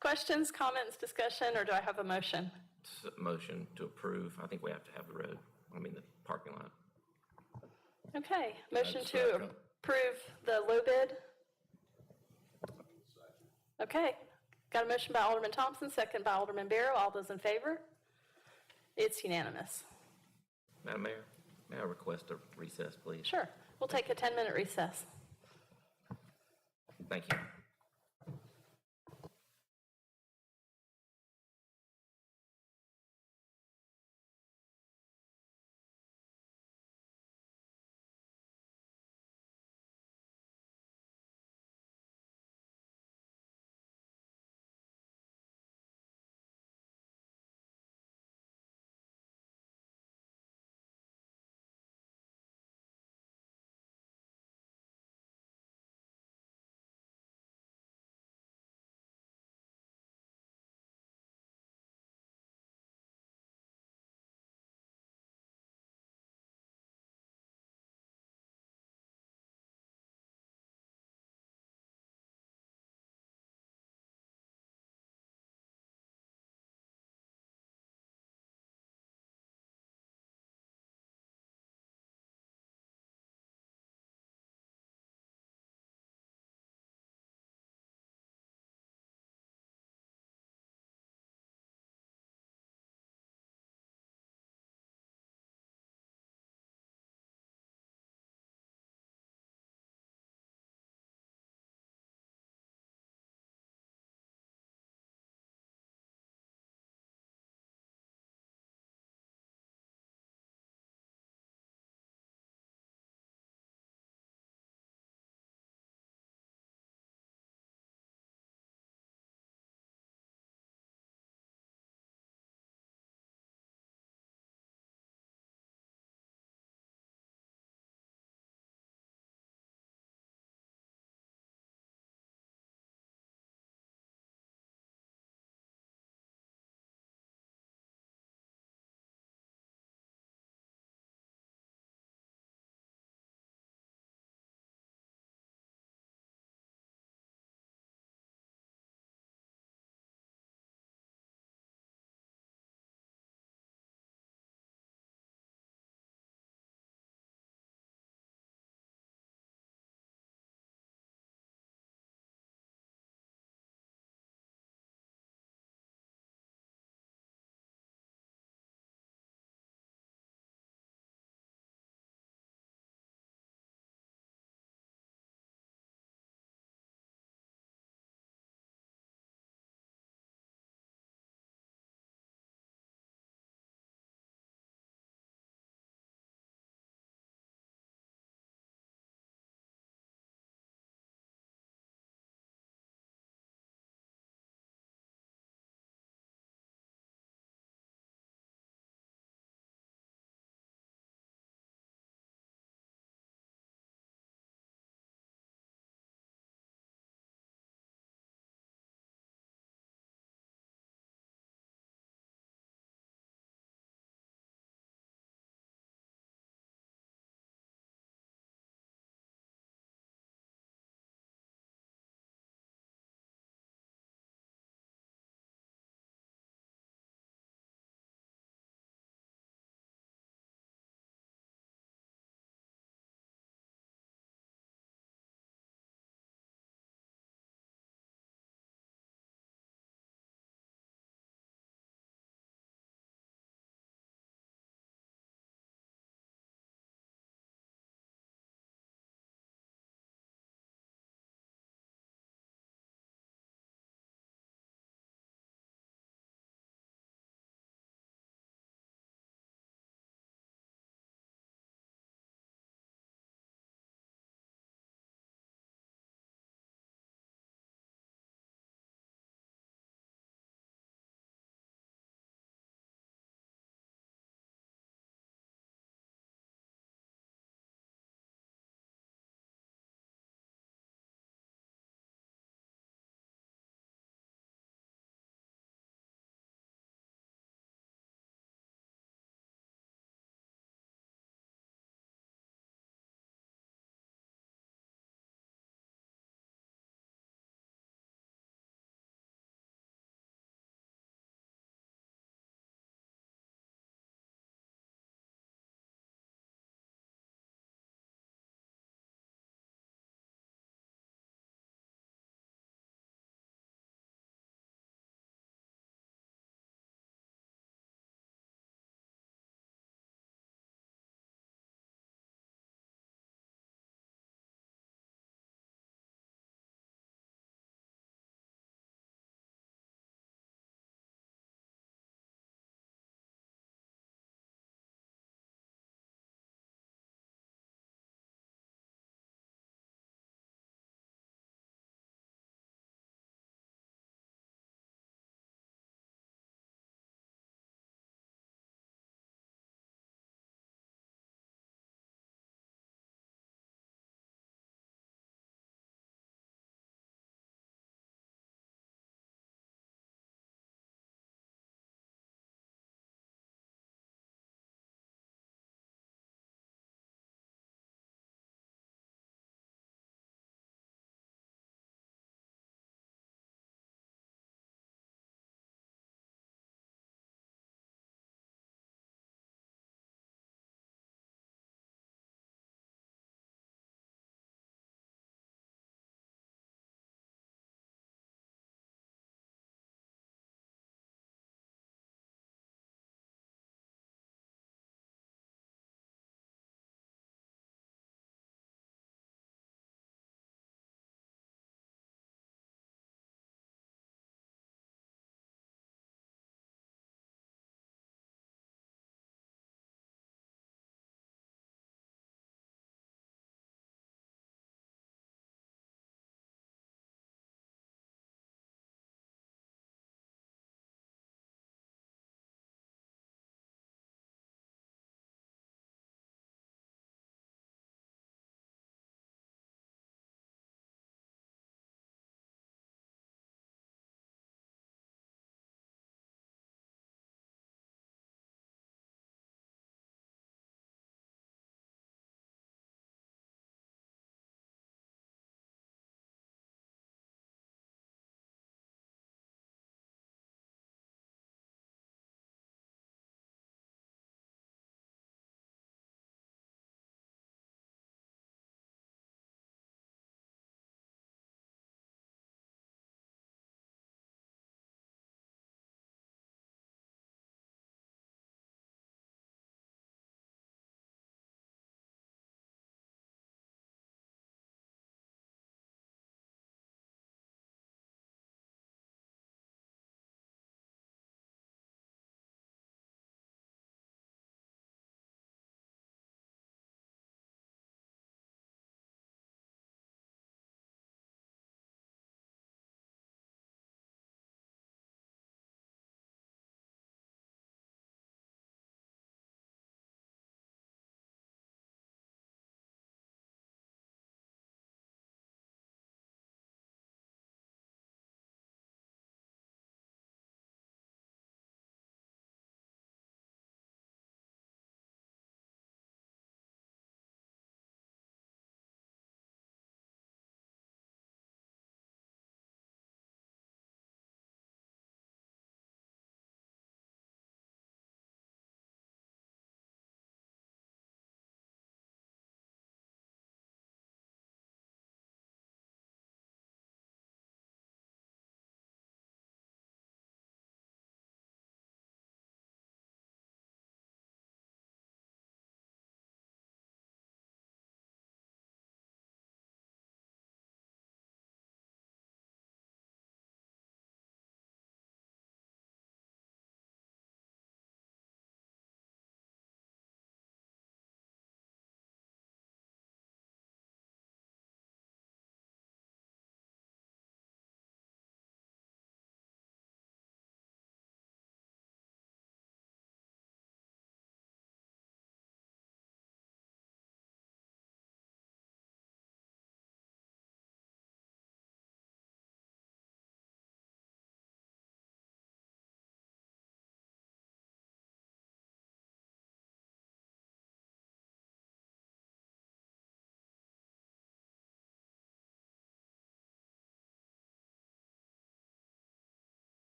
questions, comments, discussion, or do I have a motion? Motion to approve. I think we have to have the parking lot. Okay. Motion to second. approve the low bid. Okay. Got a motion by Alderman Thompson, second by Alderman Barrow. All those in favor? It's unanimous. Madam Mayor, may I request a recess, please? Sure. We'll take a 10-minute recess. Thank you.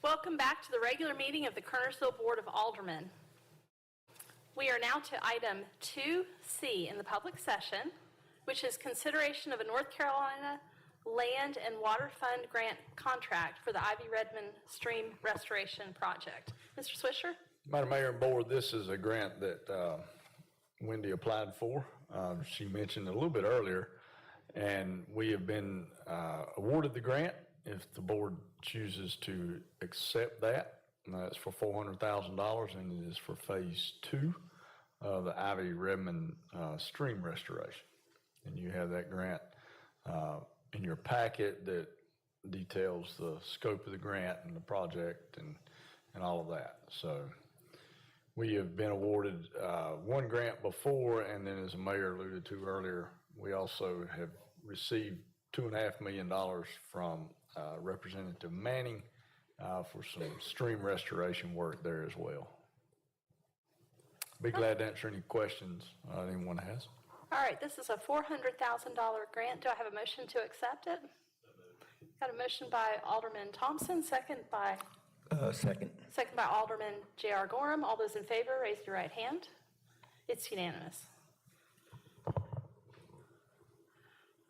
Welcome back to the regular meeting of the Kernersville Board of Aldermen. We are now to item 2C in the public session, which is consideration of a North Carolina Land and Water Fund grant contract for the Ivy Redmond Stream Restoration Project. Mr. Swisher? Madam Mayor and Board, this is a grant that Wendy applied for. She mentioned a little bit earlier, and we have been awarded the grant. If the board chooses to accept that, that's for $400,000, and it is for phase 2 of the Ivy Redmond stream restoration. And you have that grant in your packet that details the scope of the grant and the project and all of that. So we have been awarded one grant before, and then as the mayor alluded to earlier, we also have received $2.5 million from Representative Manning for some stream restoration work there as well. Be glad to answer any questions anyone has. All right, this is a $400,000 grant. Do I have a motion to accept it? Got a motion by Alderman Thompson, second by Second. Alderman J.R. Gorham. All those in favor, raise your right hand. It's unanimous.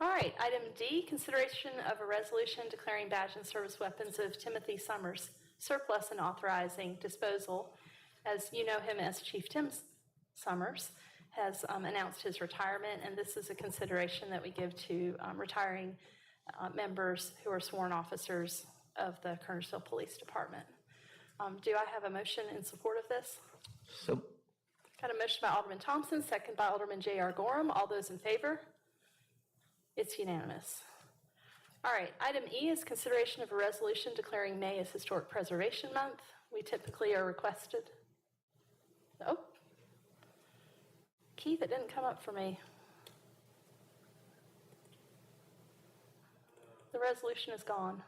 All right, item D, consideration of a resolution declaring badge and service weapons of Timothy Summers surplus and authorizing disposal. As you know him as Chief Tim Summers has announced his retirement, and this is a consideration that we give to retiring members who are sworn officers of the Kernersville Police Department. Do I have a motion in support of this? So. Got a motion by Alderman Thompson, second by Alderman J.R. Gorham. All those in favor? It's unanimous. All right, item E is consideration of a resolution declaring May as Historic Preservation Month. We typically are requested. Oh, Keith, it didn't come up for me. The resolution is gone.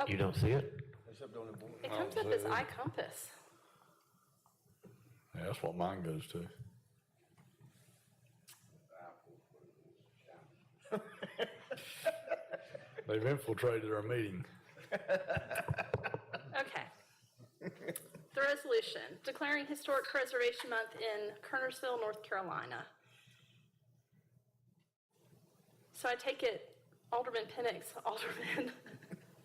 Oh. You don't see it? It comes up as iCompass. Yeah, that's what mine goes to. They've infiltrated our meeting. Okay. The resolution declaring Historic Preservation Month in Kernersville, North Carolina. So I take it Alderman Penix, Alderman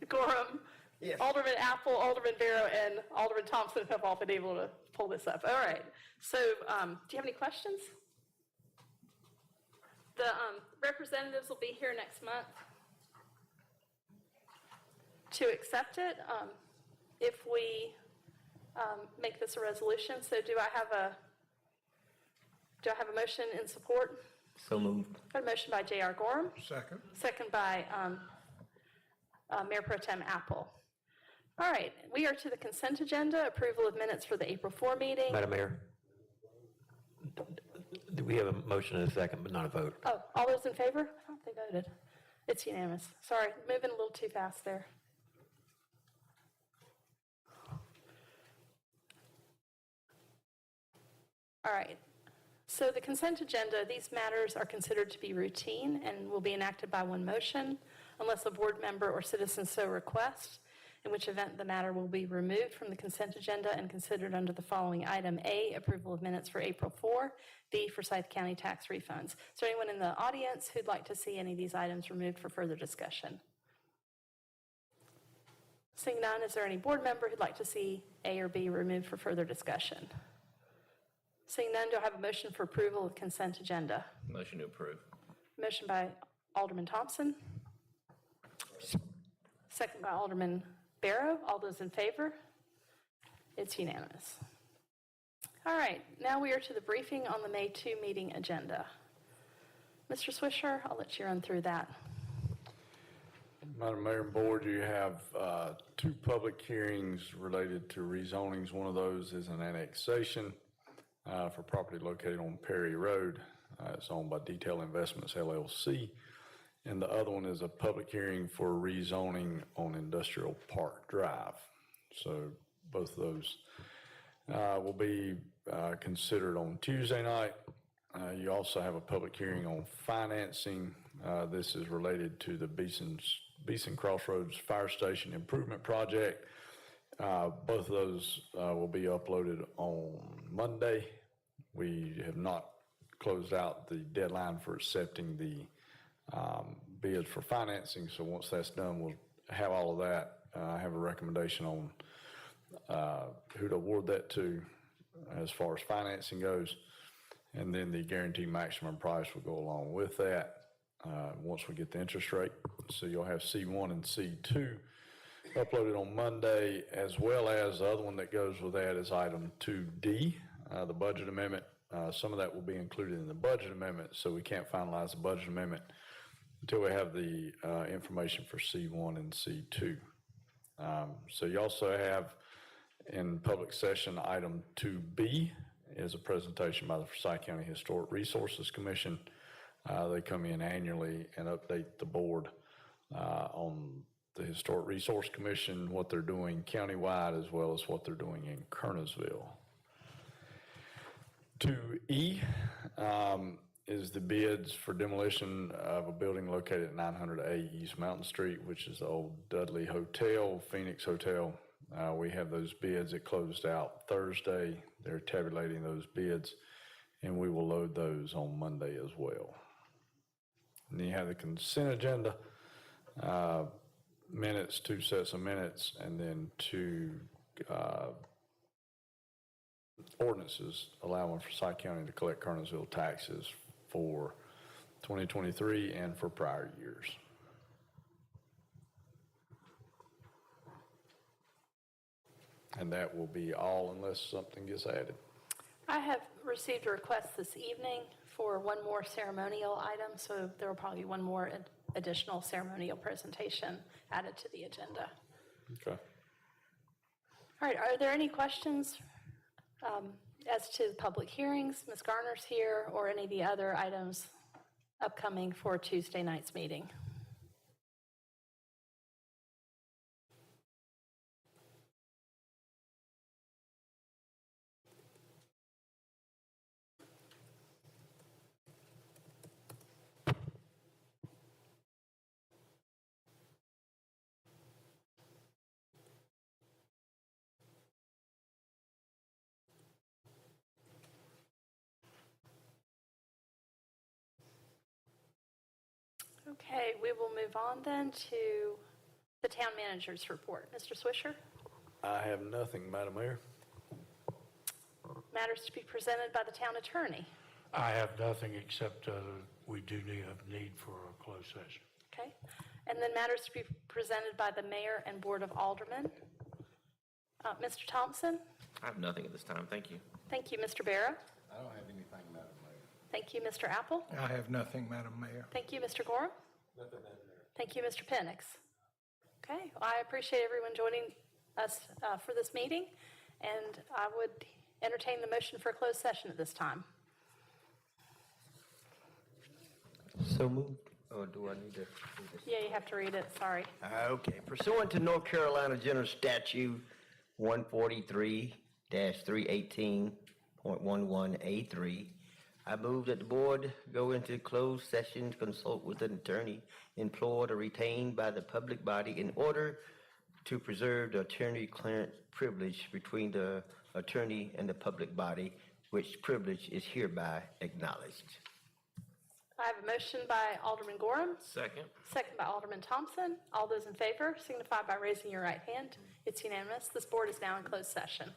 Gorham, Yes. Alderman Apple, Alderman Barrow, and Alderman Thompson have all been able to pull this up. All right. So do you have any questions? The representatives will be here next month to accept it if we make this a resolution. So do I have a motion in support? So moved. Got a motion by J.R. Gorham. Second. Second by Mayor Pro Tem Apple. All right, we are to the consent agenda, approval of minutes for the April 4 meeting. Madam Mayor, do we have a motion and a second, but not a vote? Oh, all those in favor? I thought they voted. It's unanimous. Sorry, moving a little too fast there. All right. So the consent agenda, these matters are considered to be routine and will be enacted by one motion unless a board member or citizen so requests, in which event the matter will be removed from the consent agenda and considered under the following item: A, approval of minutes for April 4, B, Forsyth County tax refunds. Is there anyone in the audience who'd like to see any of these items removed for further discussion? Seeing none, is there any board member who'd like to see A or B removed for further discussion? Seeing none, do I have a motion for approval of consent agenda? Motion to approve. Motion by Alderman Thompson. Second by Alderman Barrow. All those in favor? It's unanimous. All right, now we are to the briefing on the May 2 meeting agenda. Mr. Swisher, I'll let you run through that. Madam Mayor and Board, you have two public hearings related to rezonings. One of those is an annexation for property located on Perry Road. It's owned by Detail Investments LLC. And the other one is a public hearing for rezoning on Industrial Park Drive. So both of those will be considered on Tuesday night. You also have a public hearing on financing. This is related to the Beeson Crossroads Fire Station Improvement Project. Both of those will be uploaded on Monday. We have not closed out the deadline for accepting the bids for financing, so once that's done, we'll have all of that. I have a recommendation on who to award that to as far as financing goes, and then the guaranteed maximum price will go along with that once we get the interest rate. So you'll have C1 and C2 uploaded on Monday, as well as the other one that goes with that is item 2D, the budget amendment. Some of that will be included in the budget amendment, so we can't finalize the budget amendment until we have the information for C1 and C2. So you also have in public session, item 2B is a presentation by the Forsyth County Historic Resources Commission. They come in annually and update the board on the Historic Resource Commission, what they're doing countywide, as well as what they're doing in Kernersville. 2E is the bids for demolition of a building located at 900A East Mountain Street, which is the old Dudley Hotel, Phoenix Hotel. We have those bids. It closed out Thursday. They're tabulating those bids, and we will load those on Monday as well. And then you have the consent agenda, minutes, 2 sets of minutes, and then 2 ordinances allowing Forsyth County to collect Kernersville taxes for 2023 and for prior years. And that will be all unless something gets added. I have received a request this evening for one more ceremonial item, so there will probably be one more additional ceremonial presentation added to the agenda. Okay. All right, are there any questions as to public hearings? Ms. Garner's here, or any of the other items upcoming for Tuesday night's meeting? Okay, we will move on then to the town manager's report. Mr. Swisher? I have nothing, Madam Mayor. Matters to be presented by the town attorney. I have nothing except we do need for a closed session. Okay, and then matters to be presented by the mayor and board of aldermen. Mr. Thompson? I have nothing at this time. Thank you. Thank you, Mr. Barrow. I don't have anything, Madam Mayor. Thank you, Mr. Apple. I have nothing, Madam Mayor. Thank you, Mr. Gorham. Nothing, Madam Mayor. Thank you, Mr. Penix. Okay, well, I appreciate everyone joining us for this meeting, and I would entertain the motion for a closed session at this time. So moved. Or do I need to? Yeah, you have to read it, sorry. Okay. Pursuant to North Carolina General Statute 143-318.11A3, I move that the board go into closed session to consult with an attorney employed or retained by the public body in order to preserve the attorney-client privilege between the attorney and the public body, which privilege is hereby acknowledged. I have a motion by Alderman Gorham, Second. second by Alderman Thompson. All those in favor signify by raising your right hand. It's unanimous. This board is now in closed session.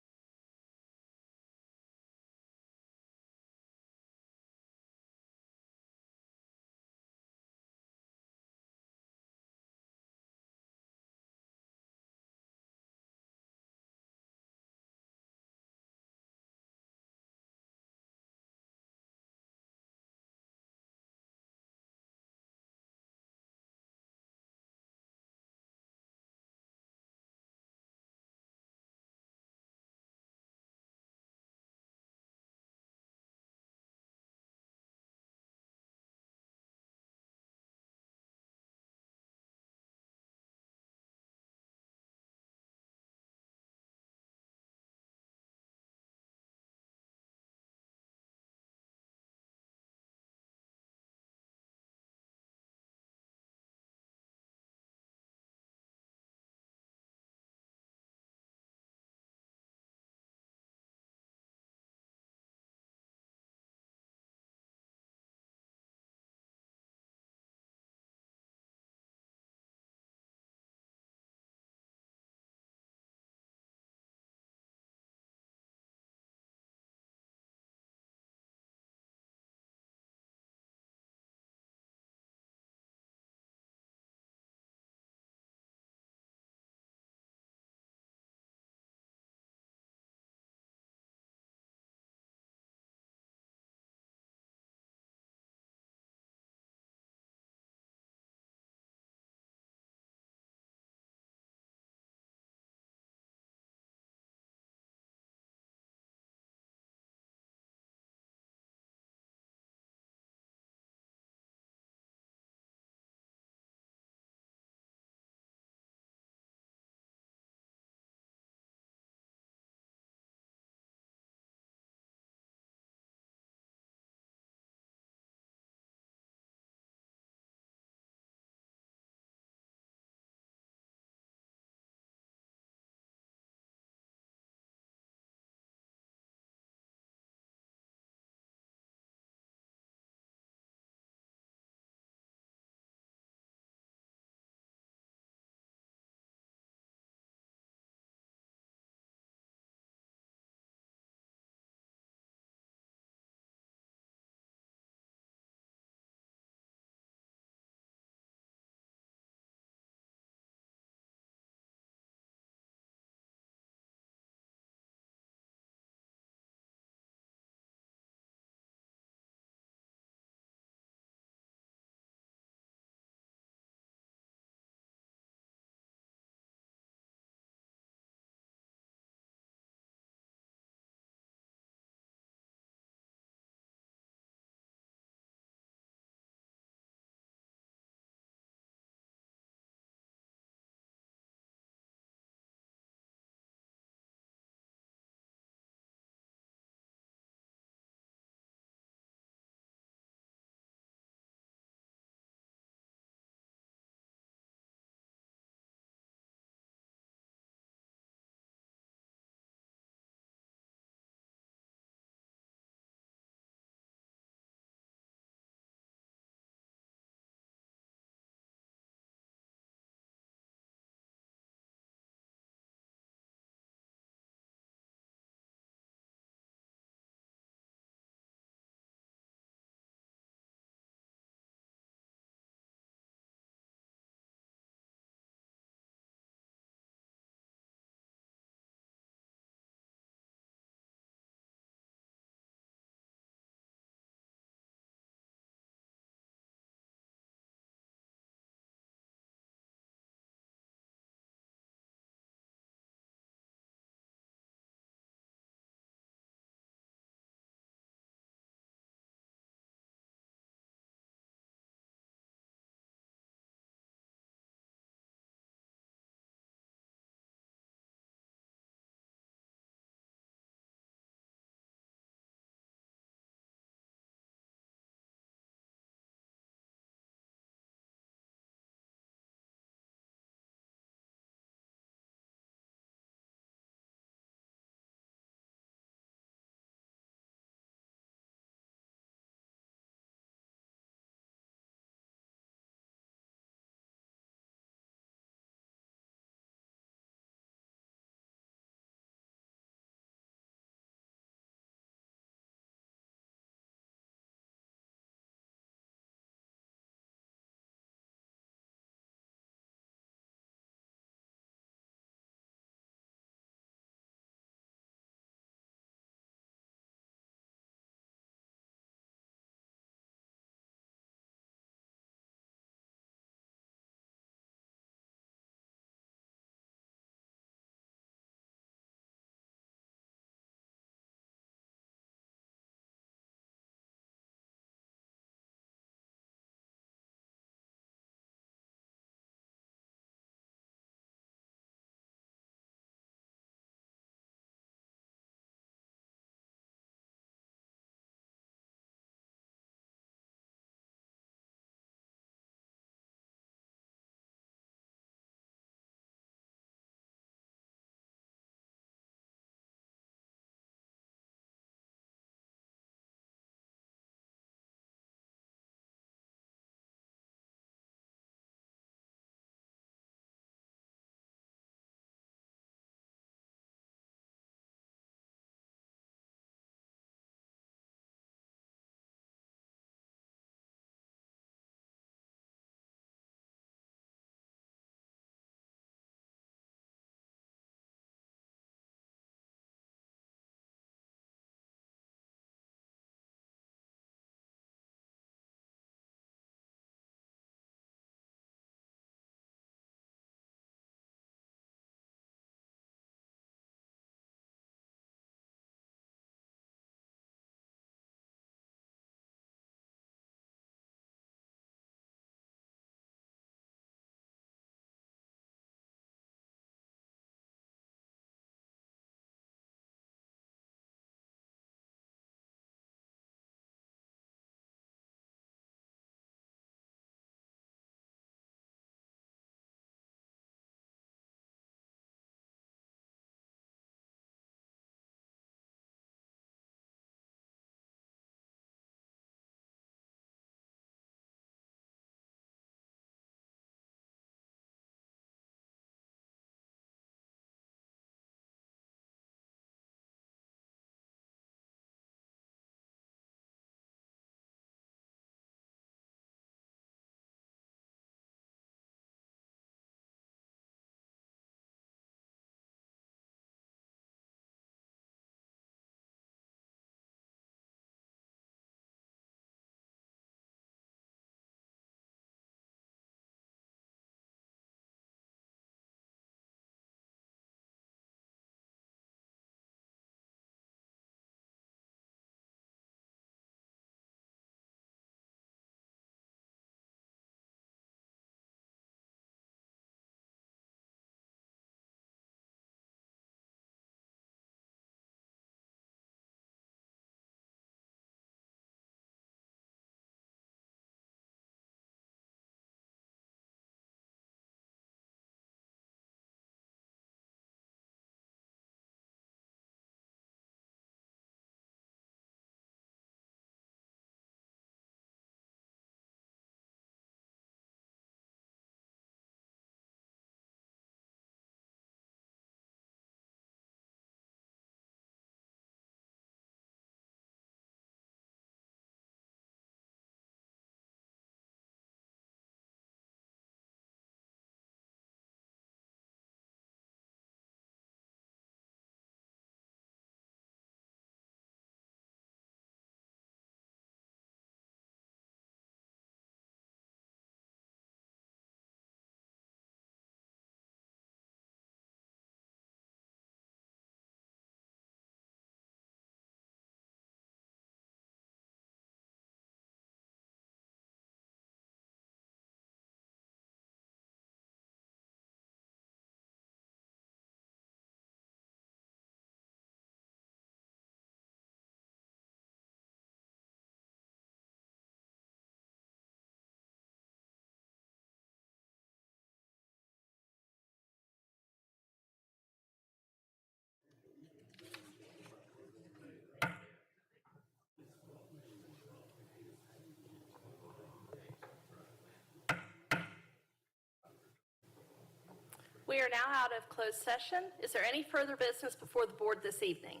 We are now out of closed session. Is there any further business before the board this evening?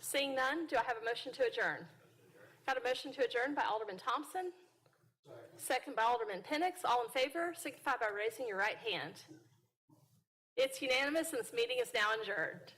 Seeing none, do I have a motion to adjourn? Got a motion to adjourn by Alderman Thompson. Second by Alderman Penix. All in favor, signify by raising your right hand. It's unanimous and this meeting is now adjourned.